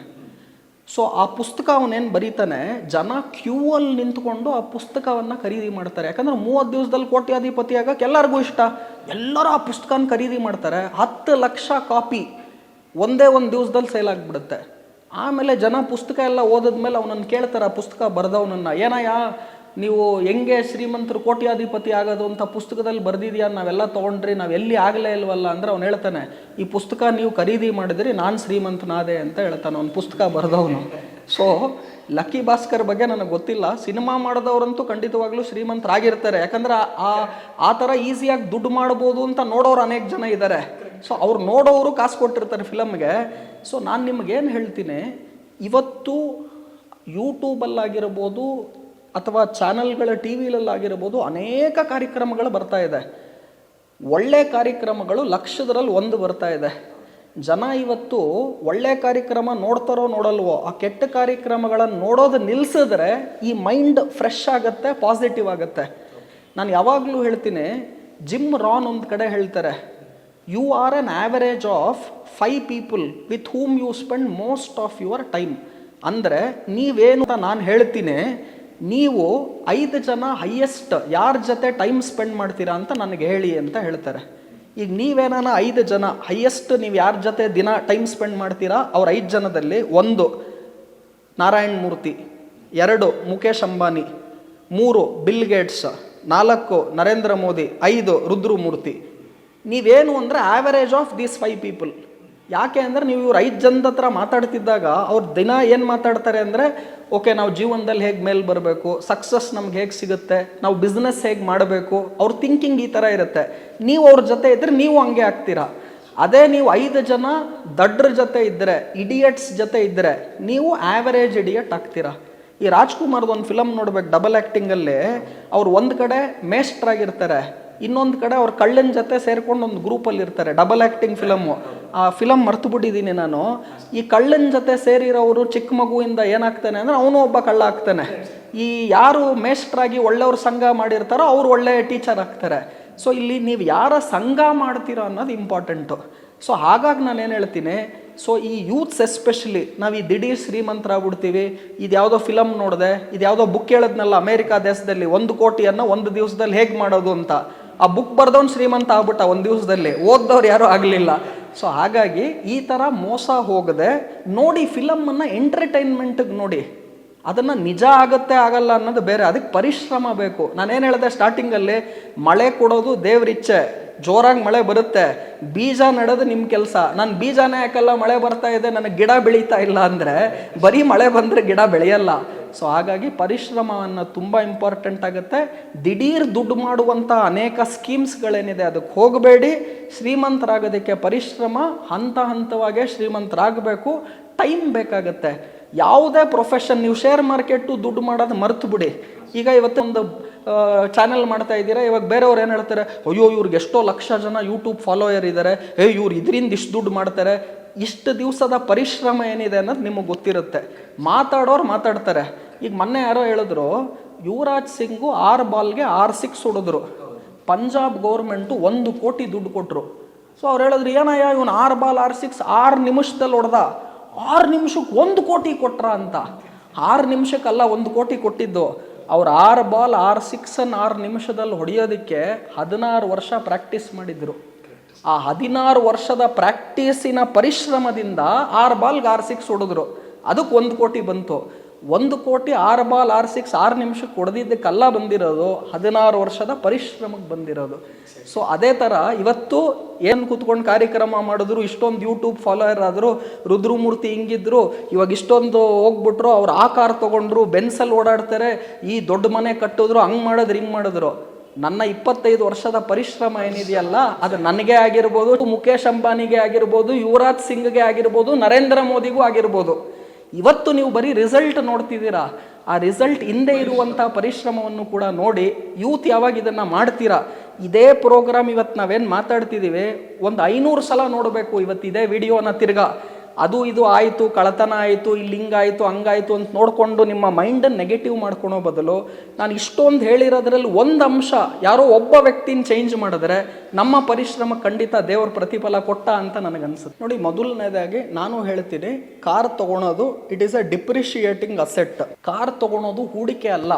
ಸೊ ಆ ಪುಸ್ತಕ ಅವನೇನು ಬರೀತಾನೆ, ಜನ ಕ್ಯೂವಲ್ಲಿ ನಿಂತ್ಕೊಂಡು ಆ ಪುಸ್ತಕವನ್ನು ಖರೀದಿ ಮಾಡ್ತಾರೆ. ಯಾಕಂದರೆ 30 ದಿವಸದಲ್ಲಿ ಕೋಟ್ಯಾಧಿಪತಿ ಆಗೋಕ್ಕೆ ಎಲ್ಲರಿಗೂ ಇಷ್ಟ, ಎಲ್ಲರೂ ಆ ಪುಸ್ತಕನ ಖರೀದಿ ಮಾಡ್ತಾರೆ. 10 ಲಕ್ಷ ಕಾಪಿ ಒಂದೇ ಒಂದು ದಿವಸದಲ್ಲಿ ಸೇಲ್ ಆಗಿಬಿಡುತ್ತೆ. ಆಮೇಲೆ ಜನ ಪುಸ್ತಕ ಎಲ್ಲ ಓದಿದ್ಮೇಲೆ ಅವನನ್ನು ಕೇಳ್ತಾರೆ, ಆ ಪುಸ್ತಕ ಬರೆದವನನ್ನು, ಏನಯ್ಯ ನೀವು ಹೆಂಗೆ ಶ್ರೀಮಂತರು ಕೋಟ್ಯಾಧಿಪತಿ ಆಗೋದು ಅಂತ ಪುಸ್ತಕದಲ್ಲಿ ಬರೆದಿದ್ಯಾ, ನಾವೆಲ್ಲ ತೊಗೊಂಡ್ರಿ, ನಾವು ಎಲ್ಲಿ ಆಗಲೇ ಇಲ್ವಲ್ಲ ಅಂದರೆ ಅವ್ನು ಹೇಳ್ತಾನೆ, ಈ ಪುಸ್ತಕ ನೀವು ಖರೀದಿ ಮಾಡಿದ್ರಿ, ನಾನು ಶ್ರೀಮಂತನಾದೆ ಅಂತ ಹೇಳ್ತಾನೆ ಅವ್ನು ಪುಸ್ತಕ ಬರೆದವನು. ಸೊ ಲಕ್ಕಿ ಭಾಸ್ಕರ್ ಬಗ್ಗೆ ನನಗೆ ಗೊತ್ತಿಲ್ಲ, ಸಿನಿಮಾ ಮಾಡಿದವರಂತೂ ಖಂಡಿತವಾಗ್ಲೂ ಶ್ರೀಮಂತರಾಗಿರ್ತಾರೆ. ಯಾಕಂದ್ರೆ ಆ ಥರ ಈಸಿಯಾಗಿ ದುಡ್ಡು ಮಾಡ್ಬೋದು ಅಂತ ನೋಡೋರು ಅನೇಕ ಜನ ಇದ್ದಾರೆ. ಸೊ ಅವ್ರು ನೋಡೋರು ಕಾಸು ಕೊಟ್ಟಿರ್ತಾರೆ ಫಿಲಮ್ಗೆ. ಸೊ ನಾನು ನಿಮಗೇನು ಹೇಳ್ತೀನಿ, ಇವತ್ತು ಯೂಟ್ಯೂಬಲ್ಲಾಗಿರ್ಬೋದು ಅಥವಾ ಚಾನಲ್ಗಳ ಟಿ ವಿಲಲ್ಲಾಗಿರ್ಬೋದು ಅನೇಕ ಕಾರ್ಯಕ್ರಮಗಳು ಬರ್ತಾ ಇದೆ. ಒಳ್ಳೆ ಕಾರ್ಯಕ್ರಮಗಳು ಲಕ್ಷದಲ್ಲಿ ಒಂದು ಬರ್ತಾ ಇದೆ. ಜನ ಇವತ್ತು ಒಳ್ಳೆ ಕಾರ್ಯಕ್ರಮ ನೋಡ್ತಾರೋ ನೋಡಲ್ವೋ, ಆ ಕೆಟ್ಟ ಕಾರ್ಯಕ್ರಮಗಳನ್ನು ನೋಡೋದು ನಿಲ್ಲಿಸಿದ್ರೆ ಈ ಮೈಂಡ್ ಫ್ರೆಶ್ ಆಗುತ್ತೆ, ಪಾಸಿಟಿವ್ ಆಗುತ್ತೆ. ನಾನು ಯಾವಾಗಲೂ ಹೇಳ್ತೀನಿ, ಜಿಮ್ ರಾನ್ ಒಂದು ಕಡೆ ಹೇಳ್ತಾರೆ, you are on average of 5 people with whom you spend most of your time. ಅಂದರೆ ನೀವೇನು ಅಂತ ನಾನು ಹೇಳ್ತೀನಿ, ನೀವು 5 ಜನ ಹೈಯೆಸ್ಟ್ ಯಾರ ಜೊತೆ ಟೈಮ್ ಸ್ಪೆಂಡ್ ಮಾಡ್ತೀರಾ ಅಂತ ನನಗೆ ಹೇಳಿ ಅಂತ ಹೇಳ್ತಾರೆ. ಈಗ ನೀವೇನಾನ 5 ಜನ ಹೈಯೆಸ್ಟ್ ನೀವು ಯಾರ ಜೊತೆ ದಿನ ಟೈಮ್ ಸ್ಪೆಂಡ್ ಮಾಡ್ತೀರಾ, ಅವ್ರ 5 ಜನದಲ್ಲಿ 1 ನಾರಾಯಣ್ ಮೂರ್ತಿ, 2 ಮುಖೇಶ್ ಅಂಬಾನಿ, 3 ಬಿಲ್ ಗೇಟ್ಸ್, 4 ನರೇಂದ್ರ ಮೋದಿ, 5 ರುದ್ರಮೂರ್ತಿ. ನೀವೇನು ಅಂದರೆ ಆ್ಯಾವರೇಜ್ ಆಫ್ ದೀಸ್ 5 people. ಯಾಕೆ ಅಂದರೆ ನೀವು ಇವ್ರು 5 ಜನದ ಹತ್ರ ಮಾತಾಡ್ತಿದ್ದಾಗ ಅವ್ರು ದಿನ ಏನು ಮಾತಾಡ್ತಾರೆ ಅಂದರೆ, ಓಕೆ ನಾವು ಜೀವನದಲ್ಲಿ ಹೇಗೆ ಮೇಲೆ ಬರಬೇಕು, ಸಕ್ಸಸ್ ನಮ್ಗೆ ಹೇಗೆ ಸಿಗುತ್ತೆ, ನಾವು ಬಿಸ್ನೆಸ್ ಹೇಗೆ ಮಾಡಬೇಕು, ಅವ್ರ ಥಿಂಕಿಂಗ್ ಈ ಥರ ಇರುತ್ತೆ. ನೀವು ಅವ್ರ ಜೊತೆ ಇದ್ದರೆ ನೀವು ಹಂಗೆ ಆಗ್ತೀರಾ. ಅದೇ ನೀವು 5 ಜನ ದಡ್ರ ಜೊತೆ ಇದ್ದರೆ, ಇಡಿಯಟ್ಸ್ ಜೊತೆ ಇದ್ದರೆ, ನೀವು ಆ್ಯಾವರೇಜ್ ಇಡಿಯಟ್ ಆಗ್ತೀರಾ. ಈ ರಾಜ್ಕುಮಾರ್ದು ಒಂದು ಫಿಲಮ್ ನೋಡ್ಬೇಕು, ಡಬಲ್ ಆ್ಯಕ್ಟಿಂಗಲ್ಲಿ ಅವ್ರು ಒಂದು ಕಡೆ ಮೇಸ್ಟ್ರಾಗಿರ್ತಾರೆ, ಇನ್ನೊಂದು ಕಡೆ ಅವ್ರ ಕಳ್ಳನ ಜೊತೆ ಸೇರ್ಕೊಂಡು ಒಂದು ಗ್ರೂಪಲ್ಲಿ ಇರ್ತಾರೆ. Double acting film. ಆ ಫಿಲಮ್ ಮರ್ತು ಬಿಟ್ಟಿದ್ದೀನಿ ನಾನು. ಈ ಕಳ್ಳನ ಜೊತೆ ಸೇರಿರೋರು ಚಿಕ್ಕ ಮಗುವಿಂದ ಏನಾಗ್ತಾನೆ ಅಂದರೆ ಅವನು ಒಬ್ಬ ಕಳ್ಳ ಆಗ್ತಾನೆ. ಈ ಯಾರು ಮೇಸ್ಟ್ರಾಗಿ ಒಳ್ಳೆಯವ್ರ ಸಂಘ ಮಾಡಿರ್ತಾರೋ ಅವ್ರು ಒಳ್ಳೆಯ ಟೀಚರ್ ಆಗ್ತಾರೆ. ಸೊ ಇಲ್ಲಿ ನೀವು ಯಾರ ಸಂಘ ಮಾಡ್ತೀರೋ ಅನ್ನೋದು ಇಂಪಾರ್ಟೆಂಟು. ಸೊ ಹಾಗಾಗಿ ನಾನು ಏನು ಹೇಳ್ತೀನಿ, ಸೊ ಈ ಯೂತ್ಸ್ ಎಸ್ಪೆಷಲಿ ನಾವು ಈ ದಿಢೀರ್ ಶ್ರೀಮಂತರಾಗ್ಬಿಡ್ತೀವಿ. ಇದು ಯಾವುದೋ ಫಿಲಮ್ ನೋಡಿದೆ, ಇದು ಯಾವುದೋ ಬುಕ್ ಹೇಳಿದ್ನಲ್ಲ ಅಮೇರಿಕಾ ದೇಶದಲ್ಲಿ 1 ಕೋಟಿಯನ್ನು 1 ದಿವಸದಲ್ಲಿ ಹೇಗೆ ಮಾಡೋದು ಅಂತ. ಆ ಬುಕ್ ಬರ್ದವ್ನು ಶ್ರೀಮಂತ ಆಗ್ಬಿಟ್ಟ 1 ದಿವಸದಲ್ಲಿ, ಓದ್ದವ್ರು ಯಾರೂ ಆಗಲಿಲ್ಲ. ಸೊ ಹಾಗಾಗಿ ಈ ಥರ ಮೋಸ ಹೋಗದೆ ನೋಡಿ, ಫಿಲಮನ್ನು ಎಂಟರ್ಟೈನ್ಮೆಂಟಿಗೆ ನೋಡಿ. ಅದನ್ನು ನಿಜ ಆಗುತ್ತೆ ಆಗಲ್ಲ ಅನ್ನೋದು ಬೇರೆ, ಅದಕ್ಕೆ ಪರಿಶ್ರಮ ಬೇಕು. ನಾನೇನು ಹೇಳಿದೆ ಸ್ಟಾರ್ಟಿಂಗಲ್ಲಿ, ಮಳೆ ಕೊಡೋದು ದೇವ್ರಿಚ್ಛೆ, ಜೋರಾಗಿ ಮಳೆ ಬರುತ್ತೆ, ಬೀಜ ನೆಡೋದು ನಿಮ್ಮ ಕೆಲಸ. ನಾನು ಬೀಜನೇ ಯಾಕಲ್ಲ, ಮಳೆ ಬರ್ತಾ ಇದೆ, ನನಗೆ ಗಿಡ ಬೆಳೀತಾ ಇಲ್ಲ ಅಂದರೆ ಬರೀ ಮಳೆ ಬಂದರೆ ಗಿಡ ಬೆಳೆಯಲ್ಲ. ಸೊ ಹಾಗಾಗಿ ಪರಿಶ್ರಮವನ್ನು ತುಂಬ ಇಂಪಾರ್ಟೆಂಟ್ ಆಗುತ್ತೆ. ದಿಢೀರ್ ದುಡ್ಡು ಮಾಡುವಂಥ ಅನೇಕ ಸ್ಕೀಮ್ಸ್ಗಳೇನಿದೆ ಅದಕ್ಕೆ ಹೋಗಬೇಡಿ. ಶ್ರೀಮಂತರಾಗೋದಕ್ಕೆ ಪರಿಶ್ರಮ, ಹಂತ ಹಂತವಾಗೇ ಶ್ರೀಮಂತರಾಗಬೇಕು. ಟೈಮ್ ಬೇಕಾಗುತ್ತೆ. ಯಾವುದೇ ಪ್ರೊಫೆಷನ್, ನೀವು ಶೇರ್ ಮಾರ್ಕೆಟು ದುಡ್ಡು ಮಾಡೋದು ಮರೆತು ಬಿಡಿ. ಈಗ ಇವತ್ತೊಂದು ಚಾನೆಲ್ ಮಾಡ್ತಾ ಇದ್ದೀರಾ, ಇವಾಗ ಬೇರೆಯವ್ರು ಏನು ಹೇಳ್ತಾರೆ, ಅಯ್ಯೋ ಇವ್ರಿಗೆ ಎಷ್ಟೋ ಲಕ್ಷ ಜನ ಯೂಟ್ಯೂಬ್ ಫಾಲೋಯರ್ ಇದ್ದಾರೆ, ಇವ್ರು ಇದರಿಂದ ಇಷ್ಟು ದುಡ್ಡು ಮಾಡ್ತಾರೆ. ಇಷ್ಟು ದಿವಸದ ಪರಿಶ್ರಮ ಏನಿದೆ ಅನ್ನೋದು ನಿಮಗೆ ಗೊತ್ತಿರುತ್ತೆ. ಮಾತಾಡೋರು ಮಾತಾಡ್ತಾರೆ. ಈಗ ಮೊನ್ನೆ ಯಾರೋ ಹೇಳಿದ್ರು, ಯುವರಾಜ್ ಸಿಂಗು 6 ಬಾಲ್ಗೆ 6 6 ಹೊಡೆದ್ರು, ಪಂಜಾಬ್ ಗೌರ್ಮೆಂಟು 1 ಕೋಟಿ ದುಡ್ಡು ಕೊಟ್ಟರು. ಸೊ ಅವ್ರು ಹೇಳಿದ್ರು, ಏನಯ್ಯ ಇವನು 6 ಬಾಲ್ 6 6 6 ನಿಮಿಷದಲ್ಲಿ ಹೊಡೆದ, 6 ನಿಮಿಷಕ್ಕೆ 1 ಕೋಟಿ ಕೊಟ್ರ ಅಂತ. 6 ನಿಮಿಷಕ್ಕಲ್ಲ 1 ಕೋಟಿ ಕೊಟ್ಟಿದ್ದು. ಅವ್ರು 6 ಬಾಲ್ 6 6 6 ನಿಮಿಷದಲ್ಲಿ ಹೊಡೆಯೋದಕ್ಕೆ 16 ವರ್ಷ ಪ್ರಾಕ್ಟೀಸ್ ಮಾಡಿದ್ರು. ಆ 16 ವರ್ಷದ ಪ್ರಾಕ್ಟೀಸಿನ ಪರಿಶ್ರಮದಿಂದ 6 ಬಾಲ್ಗೆ 6 6 ಹೊಡೆದ್ರು. ಅದಕ್ಕೆ 1 ಕೋಟಿ ಬಂತು. 1 ಕೋಟಿ 6 ಬಾಲ್ 6 6 6 ನಿಮಿಷಕ್ಕೆ ಹೊಡೆದಿದ್ದಕ್ಕೆಲ್ಲ ಬಂದಿರೋದು 16 ವರ್ಷದ ಪರಿಶ್ರಮಕ್ಕೆ ಬಂದಿರೋದು. ಸೊ ಅದೇ ಥರ ಇವತ್ತು ಏನು ಕೂತ್ಕೊಂಡು ಕಾರ್ಯಕ್ರಮ ಮಾಡಿದ್ರು, ಇಷ್ಟೊಂದು ಯೂಟ್ಯೂಬ್ ಫಾಲೋಯರ್ ಆದರು, ರುದ್ರಮೂರ್ತಿ ಹಿಂಗಿದ್ರು, ಇವಾಗ ಇಷ್ಟೊಂದು ಹೋಗ್ಬಿಟ್ರು, ಅವ್ರು ಆ ಕಾರ್ ತೊಗೊಂಡ್ರು, ಬೆನ್ಸಲ್ಲಿ ಓಡಾಡ್ತಾರೆ, ಈ ದೊಡ್ಡ ಮನೆ ಕಟ್ಟಿದ್ರು, ಹಂಗೆ ಮಾಡಿದ್ರು ಹಿಂಗೆ ಮಾಡಿದ್ರು. ನನ್ನ 25 ವರ್ಷದ ಪರಿಶ್ರಮ ಏನಿದೆಯಲ್ಲ, ಅದು ನನಗೆ ಆಗಿರ್ಬೋದು, ಮುಖೇಶ್ ಅಂಬಾನಿಗೆ ಆಗಿರ್ಬೋದು, ಯುವರಾಜ್ ಸಿಂಗ್ಗೆ ಆಗಿರ್ಬೋದು, ನರೇಂದ್ರ ಮೋದಿಗೂ ಆಗಿರ್ಬೋದು. ಇವತ್ತು ನೀವು ಬರೀ ರಿಸಲ್ಟ್ ನೋಡ್ತಿದ್ದೀರಾ, ಆ ರಿಸಲ್ಟ್ ಹಿಂದೆ ಇರುವಂಥ ಪರಿಶ್ರಮವನ್ನು ಕೂಡ ನೋಡಿ. ಯೂತ್ ಯಾವಾಗ ಇದನ್ನು ಮಾಡ್ತೀರಾ, ಇದೇ ಪ್ರೋಗ್ರಾಮ್ ಇವತ್ತು ನಾವೇನು ಮಾತಾಡ್ತಿದ್ದೀವಿ ಒಂದು 500 ಸಲ ನೋಡಬೇಕು. ಇವತ್ತು ಇದೇ ವಿಡಿಯೋನ ತಿರ್ಗಾ ಅದು ಇದು ಆಯಿತು, ಕಳತನ ಆಯಿತು, ಇಲ್ಲಿ ಹಿಂಗಾಯಿತು ಹಂಗಾಯಿತು ಅಂತ ನೋಡಿಕೊಂಡು ನಿಮ್ಮ ಮೈಂಡನ್ನು ನೆಗೆಟಿವ್ ಮಾಡ್ಕೊಳೋ ಬದಲು, ನಾನು ಇಷ್ಟೊಂದು ಹೇಳಿರೋದ್ರಲ್ಲಿ ಒಂದು ಅಂಶ ಯಾರೋ ಒಬ್ಬ ವ್ಯಕ್ತಿನ ಚೇಂಜ್ ಮಾಡಿದ್ರೆ ನಮ್ಮ ಪರಿಶ್ರಮ ಖಂಡಿತ ದೇವ್ರ ಪ್ರತಿಫಲ ಕೊಟ್ಟ ಅಂತ ನನಗನ್ಸುತ್ತೆ. ನೋಡಿ, ಮೊದಲನೇದಾಗಿ ನಾನು ಹೇಳ್ತೀನಿ, ಕಾರ್ ತೊಗೊಳೋದು it is a depreciating asset. Car ತೊಗೊಳೋದು ಹೂಡಿಕೆ ಅಲ್ಲ.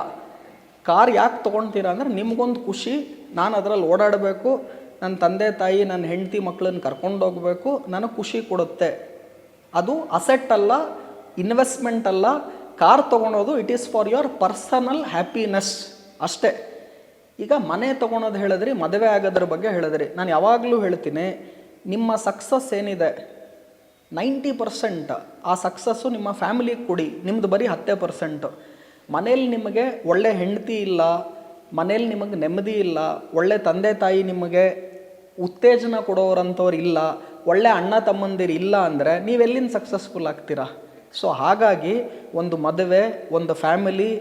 ಕಾರ್ ಯಾಕೆ ತೊಗೊಳ್ತೀರಾ ಅಂದರೆ ನಿಮಗೊಂದು ಖುಷಿ, ನಾನು ಅದರಲ್ಲಿ ಓಡಾಡಬೇಕು, ನನ್ನ ತಂದೆ ತಾಯಿ ನನ್ನ ಹೆಂಡತಿ ಮಕ್ಕಳನ್ನ ಕರ್ಕೊಂಡೋಗ್ಬೇಕು, ನನಗೆ ಖುಷಿ ಕೊಡುತ್ತೆ. ಅದು ಅಸೆಟ್ ಅಲ್ಲ, ಇನ್ವೆಸ್ಟ್ಮೆಂಟ್ ಅಲ್ಲ. ಕಾರ್ ತೊಗೊಳೋದು it is for your personal happiness ಅಷ್ಟೇ. ಈಗ ಮನೆ ತೊಗೊಳೋದು ಹೇಳಿದ್ರಿ, ಮದುವೆ ಆಗೋದ್ರ ಬಗ್ಗೆ ಹೇಳಿದ್ರಿ. ನಾನು ಯಾವಾಗಲೂ ಹೇಳ್ತೀನಿ, ನಿಮ್ಮ ಸಕ್ಸಸ್ ಏನಿದೆ, 90% ಆ ಸಕ್ಸಸ್ಸು ನಿಮ್ಮ ಫ್ಯಾಮಿಲಿಗೆ ಕೊಡಿ, ನಿಮ್ಮದು ಬರೀ 10%. ಮನೇಲಿ ನಿಮಗೆ ಒಳ್ಳೆ ಹೆಂಡತಿ ಇಲ್ಲ, ಮನೇಲಿ ನಿಮಗೆ ನೆಮ್ಮದಿ ಇಲ್ಲ, ಒಳ್ಳೆ ತಂದೆ ತಾಯಿ ನಿಮಗೆ ಉತ್ತೇಜನ ಕೊಡೋರಂಥವ್ರು ಇಲ್ಲ, ಒಳ್ಳೆ ಅಣ್ಣ ತಮ್ಮಂದಿರು ಇಲ್ಲ ಅಂದರೆ ನೀವೆಲ್ಲಿಂದ ಸಕ್ಸಸ್ಫುಲ್ ಆಗ್ತೀರಾ? ಸೊ ಹಾಗಾಗಿ ಒಂದು ಮದುವೆ, ಒಂದು ಫ್ಯಾಮಿಲಿ,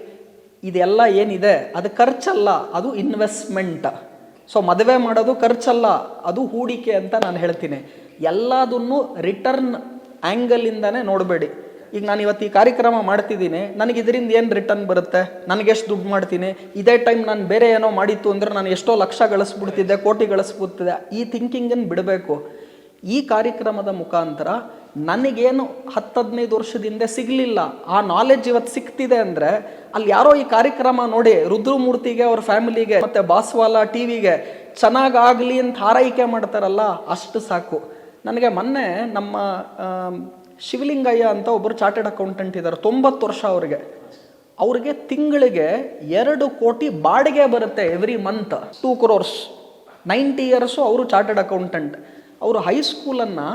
ಇದೆಲ್ಲ ಏನಿದೆ ಅದು ಖರ್ಚಲ್ಲ, ಅದು ಇನ್ವೆಸ್ಟ್ಮೆಂಟ್. ಸೊ ಮದುವೆ ಮಾಡೋದು ಖರ್ಚಲ್ಲ, ಅದು ಹೂಡಿಕೆ ಅಂತ ನಾನು ಹೇಳ್ತೀನಿ. ಎಲ್ಲದನ್ನು ರಿಟರ್ನ್ ಆ್ಯಂಗಲಿಂದನೇ ನೋಡಬೇಡಿ. ಈಗ ನಾನು ಇವತ್ತು ಈ ಕಾರ್ಯಕ್ರಮ ಮಾಡ್ತಿದ್ದೀನಿ, ನನಗೆ ಇದರಿಂದ ಏನು ರಿಟರ್ನ್ ಬರುತ್ತೆ, ನನಗೆಷ್ಟು ದುಡ್ಡು ಮಾಡ್ತೀನಿ, ಇದೇ ಟೈಮ್ ನಾನು ಬೇರೆ ಏನೋ ಮಾಡಿತ್ತು ಅಂದರೆ ನಾನು ಎಷ್ಟೋ ಲಕ್ಷ ಗಳಿಸ್ಬಿಡ್ತಿದ್ದೆ, ಕೋಟಿ ಗಳಿಸ್ಬಿಡ್ತಿದ್ದೆ, ಈ ಥಿಂಕಿಂಗನ್ನು ಬಿಡಬೇಕು. ಈ ಕಾರ್ಯಕ್ರಮದ ಮುಖಾಂತರ ನನಗೇನು 10-15 ವರ್ಷದಿಂದ ಸಿಗಲಿಲ್ಲ, ಆ ನಾಲೆಡ್ಜ್ ಇವತ್ತು ಸಿಗ್ತಿದೆ ಅಂದರೆ ಅಲ್ಲಿ ಯಾರೋ ಈ ಕಾರ್ಯಕ್ರಮ ನೋಡಿ ರುದ್ರಮೂರ್ತಿಗೆ, ಅವ್ರ ಫ್ಯಾಮಿಲಿಗೆ, ಮತ್ತು ಬಾಸ್ವಾಲ ಟಿವಿಗೆ ಚೆನ್ನಾಗಾಗಲಿ ಅಂತ ಹಾರೈಕೆ ಮಾಡ್ತಾರಲ್ಲ, ಅಷ್ಟು ಸಾಕು. ನನಗೆ ಮೊನ್ನೆ ನಮ್ಮ ಶಿವಲಿಂಗಯ್ಯ ಅಂತ ಒಬ್ಬರು ಚಾರ್ಟೆಡ್ ಅಕೌಂಟೆಂಟ್ ಇದ್ದಾರೆ, 90 ವರ್ಷ ಅವ್ರಿಗೆ ತಿಂಗಳಿಗೆ 2 ಕೋಟಿ ಬಾಡಿಗೆ ಬರುತ್ತೆ ಎವ್ರಿ ಮಂತ್, 2 crores. 90 years ಅವರು ಚಾರ್ಟೆಡ್ ಅಕೌಂಟೆಂಟ್. ಅವರು ಹೈಸ್ಕೂಲನ್ನು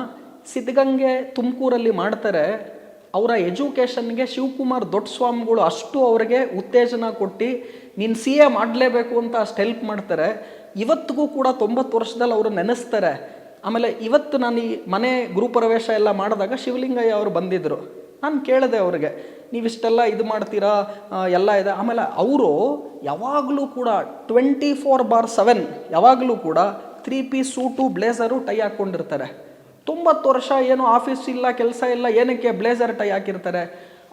ಸಿದ್ಧಗಂಗೆ ತುಮಕೂರಲ್ಲಿ ಮಾಡ್ತಾರೆ. ಅವರ ಎಜುಕೇಷನ್ಗೆ ಶಿವಕುಮಾರ್ ದೊಡ್ಡ ಸ್ವಾಮಿಗಳು ಅಷ್ಟು ಅವರಿಗೆ ಉತ್ತೇಜನ ಕೊಟ್ಟು ನೀನು CA ಮಾಡಲೇಬೇಕು ಅಂತ ಅಷ್ಟು ಹೆಲ್ಪ್ ಮಾಡ್ತಾರೆ. ಇವತ್ತಿಗೂ ಕೂಡ 90 ವರ್ಷದಲ್ಲಿ ಅವರು ನೆನೆಸ್ತಾರೆ. ಆಮೇಲೆ ಇವತ್ತು ನಾನು ಈ ಮನೆ ಗೃಹಪ್ರವೇಶ ಎಲ್ಲ ಮಾಡಿದಾಗ ಶಿವಲಿಂಗಯ್ಯ ಅವರು ಬಂದಿದ್ದರು. ನಾನು ಕೇಳಿದೆ ಅವ್ರಿಗೆ, ನೀವಿಷ್ಟೆಲ್ಲ ಇದು ಮಾಡ್ತೀರಾ, ಎಲ್ಲ ಇದೆ. ಆಮೇಲೆ ಅವರು ಯಾವಾಗಲೂ ಕೂಡ 24/7 ಯಾವಾಗಲೂ ಕೂಡ 3 piece ಸೂಟು, ಬ್ಲೇಸರು, ಟೈ ಹಾಕ್ಕೊಂಡಿರ್ತಾರೆ. 90 ವರ್ಷ ಏನು ಆಫೀಸ್ ಇಲ್ಲ, ಕೆಲಸ ಇಲ್ಲ, ಏನಕ್ಕೆ ಬ್ಲೇಸರ್ ಟೈ ಹಾಕಿರ್ತಾರೆ?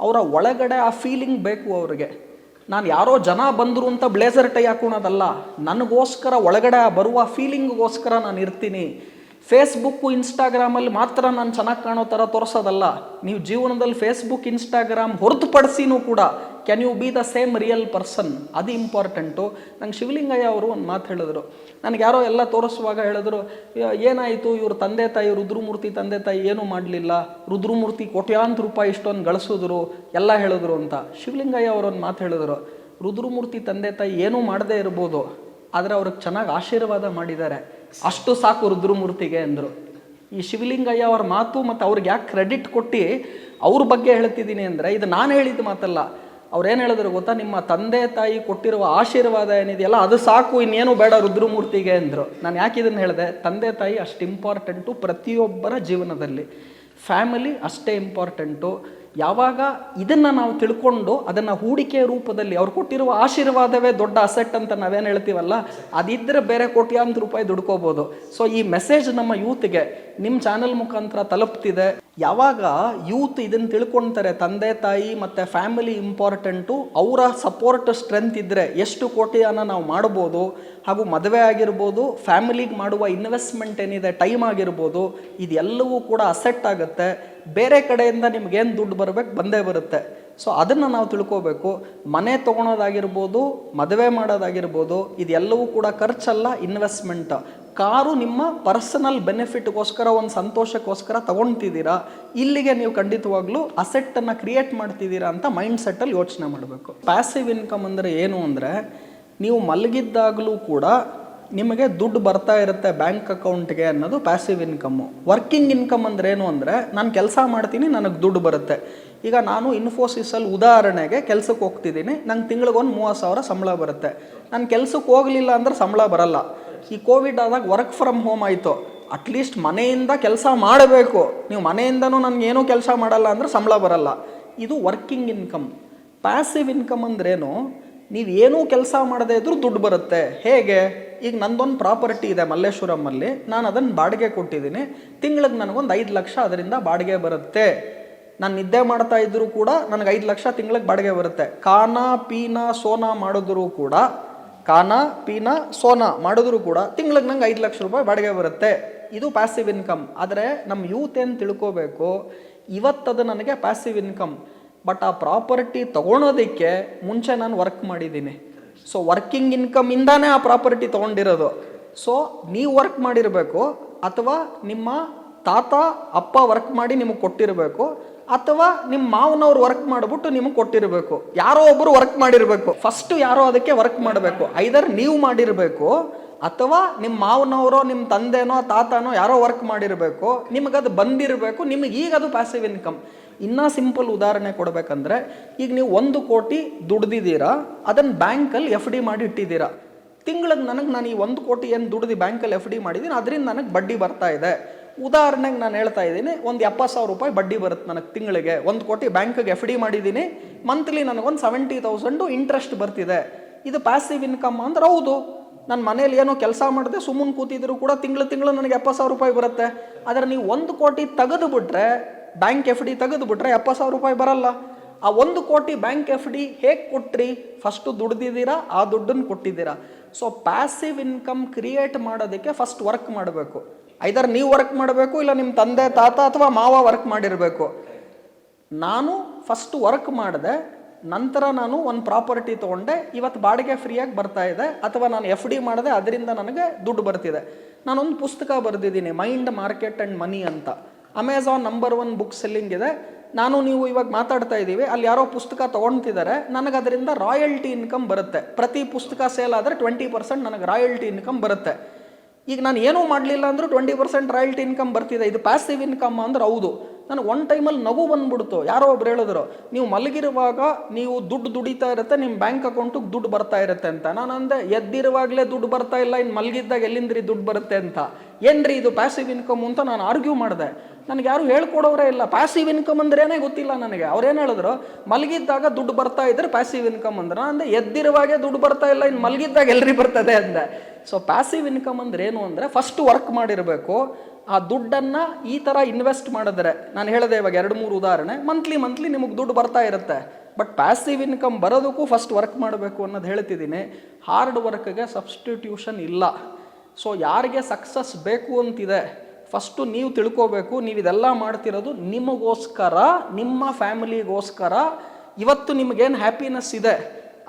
ಅವರ ಒಳಗಡೆ ಆ ಫೀಲಿಂಗ್ ಬೇಕು ಅವ್ರಿಗೆ. ನಾನು ಯಾರೋ ಜನ ಬಂದರು ಅಂತ ಬ್ಲೇಸರ್ ಟೈ ಹಾಕೋಣದಲ್ಲ, ನನಗೋಸ್ಕರ ಒಳಗಡೆ ಬರುವ ಫೀಲಿಂಗ್ಗೋಸ್ಕರ ನಾನು ಇರ್ತೀನಿ. ಫೇಸ್ಬುಕ್ಕು, ಇನ್ಸ್ಟಾಗ್ರಾಮಲ್ಲಿ ಮಾತ್ರ ನಾನು ಚೆನ್ನಾಗಿ ಕಾಣೋ ಥರ ತೋರಿಸೋದಲ್ಲ. ನೀವು ಜೀವನದಲ್ಲಿ ಫೇಸ್ಬುಕ್, ಇನ್ಸ್ಟಾಗ್ರಾಮ್ ಹೊರತುಪಡಿಸಿನೂ ಕೂಡ can you be the same real person, ಅದು ಇಂಪಾರ್ಟೆಂಟು. ನಂಗೆ ಶಿವಲಿಂಗಯ್ಯ ಅವರು ಒಂದು ಮಾತು ಹೇಳಿದ್ರು. ನನಗೆ ಯಾರೋ ಎಲ್ಲ ತೋರಿಸುವಾಗ ಹೇಳಿದ್ರು, ಏನಾಯಿತು ಇವ್ರ ತಂದೆ ತಾಯಿ, ರುದ್ರಮೂರ್ತಿ ತಂದೆ ತಾಯಿ ಏನೂ ಮಾಡಲಿಲ್ಲ, ರುದ್ರಮೂರ್ತಿ ಕೋಟ್ಯಾಂತರ ರೂಪಾಯಿ ಇಷ್ಟೊಂದು ಗಳಿಸಿದ್ರು ಎಲ್ಲ ಹೇಳಿದ್ರು ಅಂತ. ಶಿವಲಿಂಗಯ್ಯ ಅವರೊಂದು ಮಾತು ಹೇಳಿದ್ರು, ರುದ್ರಮೂರ್ತಿ ತಂದೆ ತಾಯಿ ಏನೂ ಮಾಡದೇ ಇರ್ಬೋದು, ಆದರೆ ಅವ್ರಿಗೆ ಚೆನ್ನಾಗಿ ಆಶೀರ್ವಾದ ಮಾಡಿದ್ದಾರೆ, ಅಷ್ಟು ಸಾಕು ರುದ್ರಮೂರ್ತಿಗೆ ಅಂದರು. ಈ ಶಿವಲಿಂಗಯ್ಯ ಅವ್ರ ಮಾತು ಮತ್ತು ಅವ್ರಿಗೆ ಯಾಕೆ ಕ್ರೆಡಿಟ್ ಕೊಟ್ಟು ಅವ್ರ ಬಗ್ಗೆ ಹೇಳ್ತಿದ್ದೀನಿ ಅಂದರೆ, ಇದು ನಾನು ಹೇಳಿದ ಮಾತಲ್ಲ. ಅವ್ರೇನು ಹೇಳಿದ್ರು ಗೊತ್ತಾ, ನಿಮ್ಮ ತಂದೆ ತಾಯಿ ಕೊಟ್ಟಿರುವ ಆಶೀರ್ವಾದ ಏನಿದೆಯಲ್ಲ ಅದು ಸಾಕು, ಇನ್ನೇನು ಬೇಡ ರುದ್ರಮೂರ್ತಿಗೆ ಅಂದರು. ನಾನು ಯಾಕೆ ಇದನ್ನು ಹೇಳಿದೆ, ತಂದೆ ತಾಯಿ ಅಷ್ಟು ಇಂಪಾರ್ಟೆಂಟು ಪ್ರತಿಯೊಬ್ಬರ ಜೀವನದಲ್ಲಿ, ಫ್ಯಾಮಿಲಿ ಅಷ್ಟೇ ಇಂಪಾರ್ಟೆಂಟು. ಯಾವಾಗ ಇದನ್ನು ನಾವು ತಿಳ್ಕೊಂಡು ಅದನ್ನು ಹೂಡಿಕೆ ರೂಪದಲ್ಲಿ, ಅವ್ರು ಕೊಟ್ಟಿರುವ ಆಶೀರ್ವಾದವೇ ದೊಡ್ಡ ಅಸೆಟ್ ಅಂತ ನಾವೇನು ಹೇಳ್ತೀವಲ್ಲ, ಅದಿದ್ದರೆ ಬೇರೆ ಕೋಟ್ಯಾಂತರ ರೂಪಾಯಿ ದುಡ್ಕೋಬೋದು. ಸೊ ಈ ಮೆಸೇಜ್ ನಮ್ಮ ಯೂತ್ಗೆ ನಿಮ್ಮ ಚಾನೆಲ್ ಮುಖಾಂತರ ತಲುಪ್ತಿದೆ. ಯಾವಾಗ ಯೂತ್ ಇದನ್ನು ತಿಳ್ಕೊಳ್ತಾರೆ, ತಂದೆ ತಾಯಿ ಮತ್ತು ಫ್ಯಾಮಿಲಿ ಇಂಪಾರ್ಟೆಂಟು, ಅವರ ಸಪೋರ್ಟ್ ಸ್ಟ್ರೆಂತ್ ಇದ್ದರೆ ಎಷ್ಟು ಕೋಟಿಯನ್ನು ನಾವು ಮಾಡ್ಬೋದು. ಹಾಗೂ ಮದುವೆ ಆಗಿರ್ಬೋದು, ಫ್ಯಾಮಿಲಿಗೆ ಮಾಡುವ ಇನ್ವೆಸ್ಟ್ಮೆಂಟ್ ಏನಿದೆ, ಟೈಮ್ ಆಗಿರ್ಬೋದು, ಇದೆಲ್ಲವೂ ಕೂಡ ಅಸೆಟ್ ಆಗುತ್ತೆ. ಬೇರೆ ಕಡೆಯಿಂದ ನಿಮ್ಗೇನು ದುಡ್ಡು ಬರಬೇಕು, ಬಂದೇ ಬರುತ್ತೆ. ಸೊ ಅದನ್ನು ನಾವು ತಿಳ್ಕೋಬೇಕು. ಮನೆ ತೊಗೊಳೋದಾಗಿರ್ಬೋದು, ಮದುವೆ ಮಾಡೋದಾಗಿರ್ಬೋದು, ಇದೆಲ್ಲವೂ ಕೂಡ ಖರ್ಚಲ್ಲ, ಇನ್ವೆಸ್ಟ್ಮೆಂಟ್. ಕಾರು ನಿಮ್ಮ ಪರ್ಸನಲ್ ಬೆನಿಫಿಟ್ಗೋಸ್ಕರ, ಒಂದು ಸಂತೋಷಕ್ಕೋಸ್ಕರ ತಗೊಳ್ತಿದ್ದೀರಾ, ಇಲ್ಲಿಗೆ ನೀವು ಖಂಡಿತವಾಗ್ಲೂ ಅಸೆಟ್ಟನ್ನು ಕ್ರಿಯೇಟ್ ಮಾಡ್ತಿದ್ದೀರಾ ಅಂತ ಮೈಂಡ್ ಸೆಟ್ಟಲ್ಲಿ ಯೋಚನೆ ಮಾಡಬೇಕು. ಪ್ಯಾಸಿವ್ ಇನ್ಕಮ್ ಅಂದರೆ ಏನು ಅಂದರೆ, ನೀವು ಮಲಗಿದ್ದಾಗಲೂ ಕೂಡ ನಿಮಗೆ ದುಡ್ಡು ಬರ್ತಾ ಇರುತ್ತೆ ಬ್ಯಾಂಕ್ ಅಕೌಂಟ್ಗೆ ಅನ್ನೋದು ಪ್ಯಾಸಿವ್ ಇನ್ಕಮ್ಮು. ವರ್ಕಿಂಗ್ ಇನ್ಕಮ್ ಅಂದರೆ ಏನು ಅಂದರೆ, ನಾನು ಕೆಲಸ ಮಾಡ್ತೀನಿ, ನನಗೆ ದುಡ್ಡು ಬರುತ್ತೆ. ಈಗ ನಾನು ಇನ್ಫೋಸಿಸಲ್ಲಿ ಉದಾಹರಣೆಗೆ ಕೆಲಸಕ್ಕೆ ಹೋಗ್ತಿದ್ದೀನಿ, ನಂಗೆ ತಿಂಗಳಿಗೊಂದು 30,000 ಸಂಬಳ ಬರುತ್ತೆ. ನಾನು ಕೆಲಸಕ್ಕೆ ಹೋಗಲಿಲ್ಲ ಅಂದ್ರೆ ಸಂಬಳ ಬರಲ್ಲ. ಈ ಕೋವಿಡ್ ಆದಾಗ ವರ್ಕ್ ಫ್ರಮ್ ಹೋಮ್ ಆಯಿತು, ಅಟ್ಲೀಸ್ಟ್ ಮನೆಯಿಂದ ಕೆಲಸ ಮಾಡಬೇಕು. ನೀವು ಮನೆಯಿಂದನೂ ನನಗೇನೂ ಕೆಲಸ ಮಾಡಲ್ಲ ಅಂದರೆ ಸಂಬಳ ಬರಲ್ಲ. ಇದು ವರ್ಕಿಂಗ್ ಇನ್ಕಮ್. ಪ್ಯಾಸಿವ್ ಇನ್ಕಮ್ ಅಂದ್ರೇನು, ನೀವೇನೂ ಕೆಲಸ ಮಾಡದೇ ಇದ್ರೂ ದುಡ್ಡು ಬರುತ್ತೆ. ಹೇಗೆ? ಈಗ ನಂದೊಂದು ಪ್ರಾಪರ್ಟಿ ಇದೆ ಮಲ್ಲೇಶ್ವರಮಲ್ಲಿ, ನಾನು ಅದನ್ನು ಬಾಡಿಗೆ ಕೊಟ್ಟಿದ್ದೀನಿ, ತಿಂಗಳಿಗೆ ನನಗೊಂದು 5 ಲಕ್ಷ ಅದರಿಂದ ಬಾಡಿಗೆ ಬರುತ್ತೆ. ನಾನು ನಿದ್ದೆ ಮಾಡ್ತಾ ಇದ್ದರೂ ಕೂಡ ನನಗೆ 5 ಲಕ್ಷ ತಿಂಗಳಿಗೆ ಬಾಡಿಗೆ ಬರುತ್ತೆ. ಕಾನಾ ಪೀನಾ ಸೋನಾ ಮಾಡಿದ್ರು ಕೂಡ, ಕಾನಾ ಪೀನಾ ಸೋನಾ ಮಾಡಿದ್ರು ಕೂಡ ತಿಂಗಳಿಗೆ ನಂಗೆ 5 ಲಕ್ಷ ರೂಪಾಯಿ ಬಾಡಿಗೆ ಬರುತ್ತೆ. ಇದು ಪ್ಯಾಸಿವ್ ಇನ್ಕಮ್. ಆದರೆ ನಮ್ಮ ಯೂತ್ ಏನು ತಿಳ್ಕೋಬೇಕು, ಇವತ್ತದು ನನಗೆ ಪ್ಯಾಸಿವ್ ಇನ್ಕಮ್, ಬಟ್ ಆ ಪ್ರಾಪರ್ಟಿ ತೊಗೊಳೋದಕ್ಕೆ ಮುಂಚೆ ನಾನು ವರ್ಕ್ ಮಾಡಿದ್ದೀನಿ. ಸೊ ವರ್ಕಿಂಗ್ ಇನ್ಕಮಿಂದಾನೇ ಆ ಪ್ರಾಪರ್ಟಿ ತೊಗೊಂಡಿರೋದು. ಸೊ ನೀವು ವರ್ಕ್ ಮಾಡಿರಬೇಕು, ಅಥವಾ ನಿಮ್ಮ ತಾತ ಅಪ್ಪ ವರ್ಕ್ ಮಾಡಿ ನಿಮಗೆ ಕೊಟ್ಟಿರಬೇಕು, ಅಥವಾ ನಿಮ್ಮ ಮಾವನವ್ರು ವರ್ಕ್ ಮಾಡಿಬಿಟ್ಟು ನಿಮಗೆ ಕೊಟ್ಟಿರಬೇಕು. ಯಾರೋ ಒಬ್ಬರು ವರ್ಕ್ ಮಾಡಿರಬೇಕು. ಫಸ್ಟು ಯಾರೋ ಅದಕ್ಕೆ ವರ್ಕ್ ಮಾಡಬೇಕು. ಐದರ್ ನೀವು ಮಾಡಿರಬೇಕು ಅಥವಾ ನಿಮ್ಮ ಮಾವನವರೋ ನಿಮ್ಮ ತಂದೆನೋ ತಾತನೋ ಯಾರೋ ವರ್ಕ್ ಮಾಡಿರಬೇಕು, ನಿಮಗದು ಬಂದಿರಬೇಕು, ನಿಮಗೆ ಈಗ ಅದು ಪ್ಯಾಸಿವ್ ಇನ್ಕಮ್. ಇನ್ನೂ ಸಿಂಪಲ್ ಉದಾಹರಣೆ ಕೊಡಬೇಕಂದ್ರೆ, ಈಗ ನೀವು 1 ಕೋಟಿ ದುಡ್ದಿದ್ದೀರಾ, ಅದನ್ನು ಬ್ಯಾಂಕಲ್ಲಿ FD ಮಾಡಿ ಇಟ್ಟಿದ್ದೀರಾ. ತಿಂಗಳಿಗೆ ನಾನು ಈ 1 ಕೋಟಿ ಏನು ದುಡ್ದು ಬ್ಯಾಂಕಲ್ಲಿ FD ಮಾಡಿದ್ದೀನಿ, ಅದರಿಂದ ನನಗೆ ಬಡ್ಡಿ ಬರ್ತಾ ಇದೆ. ಉದಾಹರಣೆಗೆ ನಾನು ಹೇಳ್ತಾ ಇದ್ದೀನಿ, ಒಂದು 70,000 ರೂಪಾಯಿ ಬಡ್ಡಿ ಬರುತ್ತೆ ನನಗೆ ತಿಂಗಳಿಗೆ. 1 ಕೋಟಿ ಬ್ಯಾಂಕಿಗೆ FD ಮಾಡಿದ್ದೀನಿ, ಮಂತ್ಲಿ ನನಗೊಂದು 70,000 ಇಂಟ್ರೆಸ್ಟ್ ಬರ್ತಿದೆ. ಇದು ಪ್ಯಾಸಿವ್ ಇನ್ಕಮ್ ಅಂದ್ರೆ ಹೌದು. ನನ್ನ ಮನೇಲಿ ಏನೋ ಕೆಲಸ ಮಾಡಿದೆ, ಸುಮ್ಮನೆ ಕೂತಿದ್ರು ಕೂಡ ತಿಂಗಳು ನನಗೆ 70,000 ರೂಪಾಯಿ ಬರುತ್ತೆ. ಆದರೆ ನೀವು 1 ಕೋಟಿ ತೆಗೆದು ಬಿಟ್ರೆ, ಬ್ಯಾಂಕ್ FD ತೆಗೆದು ಬಿಟ್ರೆ 70,000 ರೂಪಾಯಿ ಬರಲ್ಲ. ಆ 1 ಕೋಟಿ ಬ್ಯಾಂಕ್ FD ಹೇಗೆ ಕೊಟ್ರಿ? ಫಸ್ಟು ದುಡ್ದಿದ್ದೀರಾ, ಆ ದುಡ್ಡನ್ನು ಕೊಟ್ಟಿದ್ದೀರಾ. ಸೊ ಪ್ಯಾಸಿವ್ ಇನ್ಕಮ್ ಕ್ರಿಯೇಟ್ ಮಾಡೋದಕ್ಕೆ ಫಸ್ಟ್ ವರ್ಕ್ ಮಾಡಬೇಕು. ಐದರ್ ನೀವು ವರ್ಕ್ ಮಾಡಬೇಕು, ಇಲ್ಲ ನಿಮ್ಮ ತಂದೆ ತಾತ ಅಥವಾ ಮಾವ ವರ್ಕ್ ಮಾಡಿರಬೇಕು. ನಾನು ಫಸ್ಟ್ ವರ್ಕ್ ಮಾಡಿದೆ, ನಂತರ ನಾನು ಒಂದು ಪ್ರಾಪರ್ಟಿ ತೊಗೊಂಡೆ, ಇವತ್ತು ಬಾಡಿಗೆ ಫ್ರೀಯಾಗಿ ಬರ್ತಾ ಇದೆ, ಅಥವಾ ನಾನು FD ಮಾಡಿದೆ, ಅದರಿಂದ ನನಗೆ ದುಡ್ಡು ಬರ್ತಿದೆ. ನಾನೊಂದು ಪುಸ್ತಕ ಬರೆದಿದ್ದೀನಿ, ಮೈಂಡ್, ಮಾರ್ಕೆಟ್ ಆ್ಯಂಡ್ ಮನಿ ಅಂತ. ಅಮೆಝಾನ್ ನಂಬರ್ 1 ಬುಕ್ ಸೆಲ್ಲಿಂಗ್ ಇದೆ. ನಾನು ನೀವು ಇವಾಗ ಮಾತಾಡ್ತಾ ಇದ್ದೀವಿ, ಅಲ್ಲಿ ಯಾರೋ ಪುಸ್ತಕ ತೊಗೊಳ್ತಿದ್ದಾರೆ, ನನಗೆ ಅದರಿಂದ ರಾಯಲ್ಟಿ ಇನ್ಕಮ್ ಬರುತ್ತೆ. ಪ್ರತಿ ಪುಸ್ತಕ ಸೇಲ್ ಆದರೆ 20% ನನಗೆ ರಾಯಲ್ಟಿ ಇನ್ಕಮ್ ಬರುತ್ತೆ. ಈಗ ನಾನು ಏನೂ ಮಾಡಲಿಲ್ಲ ಅಂದರೂ 20% ರಾಯಲ್ಟಿ ಇನ್ಕಮ್ ಬರ್ತಿದೆ. ಇದು ಪ್ಯಾಸಿವ್ ಇನ್ಕಮ್ ಅಂದ್ರೆ ಹೌದು. ನನಗೆ ಒನ್ ಟೈಮಲ್ಲಿ ನಗು ಬಂದ್ಬಿಡ್ತು. ಯಾರೋ ಒಬ್ರು ಹೇಳಿದ್ರು, ನೀವು ಮಲಗಿರುವಾಗ ನೀವು ದುಡ್ಡು ದುಡಿತಾ ಇರುತ್ತೆ, ನಿಮ್ಮ ಬ್ಯಾಂಕ್ ಅಕೌಂಟಿಗೆ ದುಡ್ಡು ಬರ್ತಾ ಇರುತ್ತೆ ಅಂತ. ನಾನು ಅಂದೆ, ಎದ್ದಿರುವಾಗಲೇ ದುಡ್ಡು ಬರ್ತಾ ಇಲ್ಲ, ಇನ್ನು ಮಲಗಿದ್ದಾಗ ಎಲ್ಲಿಂದ್ರಿ ದುಡ್ಡು ಬರುತ್ತೆ ಅಂತ. ಏನ್ರಿ ಇದು ಪ್ಯಾಸಿವ್ ಇನ್ಕಮ್ ಅಂತ ನಾನು ಆರ್ಗ್ಯೂ ಮಾಡಿದೆ. ನನಗೆ ಯಾರು ಹೇಳ್ಕೊಡೋರೇ ಇಲ್ಲ. ಪ್ಯಾಸಿವ್ ಇನ್ಕಮ್ ಅಂದ್ರೇನೇ ಗೊತ್ತಿಲ್ಲ ನನಗೆ. ಅವ್ರೇನು ಹೇಳಿದ್ರು, ಮಲಗಿದ್ದಾಗ ದುಡ್ಡು ಬರ್ತಾ ಇದ್ರೆ ಪ್ಯಾಸಿವ್ ಇನ್ಕಮ್ ಅಂದ್ರೆ. ಅಂದೆ, ಎದ್ದಿರುವಾಗೆ ದುಡ್ಡು ಬರ್ತಾ ಇಲ್ಲ, ಇನ್ನು ಮಲಗಿದ್ದಾಗ ಎಲ್ರಿ ಬರ್ತದೆ ಅಂದೆ. ಸೊ ಪ್ಯಾಸಿವ್ ಇನ್ಕಮ್ ಅಂದ್ರೆ ಏನು ಅಂದರೆ, ಫಸ್ಟ್ ವರ್ಕ್ ಮಾಡಿರಬೇಕು. ಆ ದುಡ್ಡನ್ನು ಈ ಥರ ಇನ್ವೆಸ್ಟ್ ಮಾಡಿದ್ರೆ, ನಾನು ಹೇಳಿದೆ ಇವಾಗ 2-3 ಉದಾಹರಣೆ, ಮಂತ್ಲಿ ನಿಮಗೆ ದುಡ್ಡು ಬರ್ತಾ ಇರುತ್ತೆ. ಬಟ್ ಪ್ಯಾಸಿವ್ ಇನ್ಕಮ್ ಬರೋದಕ್ಕೂ ಫಸ್ಟ್ ವರ್ಕ್ ಮಾಡಬೇಕು ಅನ್ನೋದು ಹೇಳ್ತಿದ್ದೀನಿ. ಹಾರ್ಡ್ ವರ್ಕ್ಗೆ ಸಬ್ಸ್ಟಿಟ್ಯೂಷನ್ ಇಲ್ಲ. ಸೊ ಯಾರಿಗೆ ಸಕ್ಸಸ್ ಬೇಕು ಅಂತಿದೆ, ಫಸ್ಟು ನೀವು ತಿಳ್ಕೋಬೇಕು, ನೀವು ಇದೆಲ್ಲ ಮಾಡ್ತಿರೋದು ನಿಮಗೋಸ್ಕರ, ನಿಮ್ಮ ಫ್ಯಾಮಿಲಿಗೋಸ್ಕರ. ಇವತ್ತು ನಿಮಗೇನು ಹ್ಯಾಪಿನೆಸ್ ಇದೆ,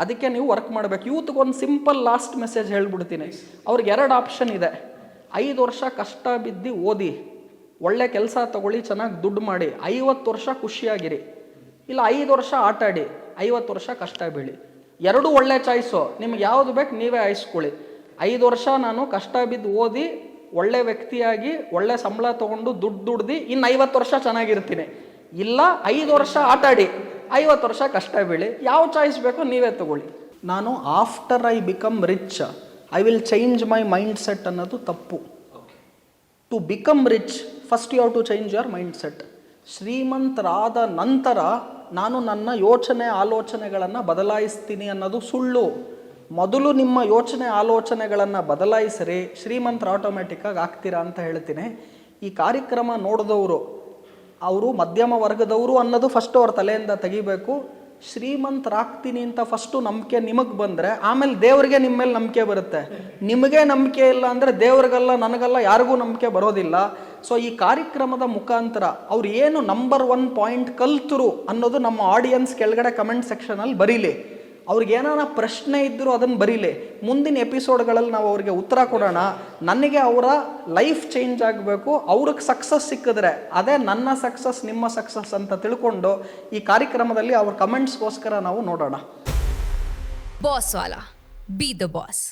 ಅದಕ್ಕೆ ನೀವು ವರ್ಕ್ ಮಾಡಬೇಕು. ಯೂತ್ಗೊಂದು ಸಿಂಪಲ್ ಲಾಸ್ಟ್ ಮೆಸೇಜ್ ಹೇಳ್ಬಿಡ್ತೀನಿ. ಅವ್ರಿಗೆ 2 ಆಪ್ಷನ್ ಇದೆ. 5 ವರ್ಷ ಕಷ್ಟ ಬಿದ್ದು ಓದಿ, ಒಳ್ಳೆ ಕೆಲಸ ತಗೊಳ್ಳಿ, ಚೆನ್ನಾಗಿ ದುಡ್ಡು ಮಾಡಿ, 50 ವರ್ಷ ಖುಷಿಯಾಗಿರಿ. ಇಲ್ಲ 5 ವರ್ಷ ಆಟ ಆಡಿ, 50 ವರ್ಷ ಕಷ್ಟ ಬೀಳಿ. 2 ಒಳ್ಳೆ ಚಾಯ್ಸು. ನಿಮ್ಗೆ ಯಾವುದು ಬೇಕು ನೀವೇ ಆಯ್ಸ್ಕೊಳ್ಳಿ. 5 ವರ್ಷ ನಾನು ಕಷ್ಟ ಬಿದ್ದು ಓದಿ, ಒಳ್ಳೆ ವ್ಯಕ್ತಿಯಾಗಿ, ಒಳ್ಳೆ ಸಂಬಳ ತೊಗೊಂಡು ದುಡ್ದು ಇನ್ನು 50 ವರ್ಷ ಚೆನ್ನಾಗಿರ್ತೀನಿ. ಇಲ್ಲ 5 ವರ್ಷ ಆಟ ಆಡಿ, 50 ವರ್ಷ ಕಷ್ಟ ಬೀಳಿ. ಯಾವ ಚಾಯ್ಸ್ ಬೇಕೋ ನೀವೇ ತಗೊಳ್ಳಿ. ನಾನು after I become rich I will change my mind set ಅನ್ನೋದು ತಪ್ಪು. To become rich first you have to change your mind set. ಶ್ರೀಮಂತರಾದ ನಂತರ ನಾನು ನನ್ನ ಯೋಚನೆ ಆಲೋಚನೆಗಳನ್ನು ಬದಲಾಯಿಸ್ತೀನಿ ಅನ್ನೋದು ಸುಳ್ಳು. ಮೊದಲು ನಿಮ್ಮ ಯೋಚನೆ ಆಲೋಚನೆಗಳನ್ನು ಬದಲಾಯಿಸಿರಿ, ಶ್ರೀಮಂತರ ಆಟೋಮ್ಯಾಟಿಕ್ಕಾಗಿ ಆಗ್ತೀರಾ ಅಂತ ಹೇಳ್ತೀನಿ. ಈ ಕಾರ್ಯಕ್ರಮ ನೋಡಿದವರು ಅವರು ಮಧ್ಯಮ ವರ್ಗದವರು ಅನ್ನೋದು ಫಸ್ಟ್ ಅವ್ರ ತಲೆಯಿಂದ ತೆಗಿಬೇಕು. ಶ್ರೀಮಂತರಾಗ್ತೀನಿ ಅಂತ ಫಸ್ಟು ನಂಬಿಕೆ ನಿಮಗೆ ಬಂದರೆ, ಆಮೇಲೆ ದೇವ್ರಿಗೆ ನಿಮ್ಮ ಮೇಲೆ ನಂಬಿಕೆ ಬರುತ್ತೆ. ನಿಮಗೆ ನಂಬಿಕೆ ಇಲ್ಲ ಅಂದರೆ ದೇವ್ರಿಗಲ್ಲ, ನನಗಲ್ಲ, ಯಾರಿಗೂ ನಂಬಿಕೆ ಬರೋದಿಲ್ಲ. ಸೊ ಈ ಕಾರ್ಯಕ್ರಮದ ಮುಖಾಂತರ ಅವ್ರು ಏನು ನಂಬರ್ 1 ಪಾಯಿಂಟ್ ಕಲ್ತರು ಅನ್ನೋದು ನಮ್ಮ ಆಡಿಯನ್ಸ್ ಕೆಳಗಡೆ ಕಮೆಂಟ್ ಸೆಕ್ಷನಲ್ಲಿ ಬರೀಲಿ. ಅವ್ರಿಗೆ ಏನಾನ ಪ್ರಶ್ನೆ ಇದ್ದರೂ ಅದನ್ನು ಬರೀಲಿ. ಮುಂದಿನ ಎಪಿಸೋಡ್ಗಳಲ್ಲಿ ನಾವು ಅವ್ರಿಗೆ ಉತ್ತರ ಕೊಡೋಣ. ನನಗೆ ಅವರ ಲೈಫ್ ಚೇಂಜ್ ಆಗಬೇಕು, ಅವ್ರಿಗೆ ಸಕ್ಸಸ್ ಸಿಕ್ಕಿದ್ರೆ ಅದೇ ನನ್ನ ಸಕ್ಸಸ್, ನಿಮ್ಮ ಸಕ್ಸಸ್ ಅಂತ ತಿಳ್ಕೊಂಡು ಈ ಕಾರ್ಯಕ್ರಮದಲ್ಲಿ ಅವ್ರ ಕಮೆಂಟ್ಸ್ಗೋಸ್ಕರ ನಾವು ನೋಡೋಣ. Boss Vala, B the boss.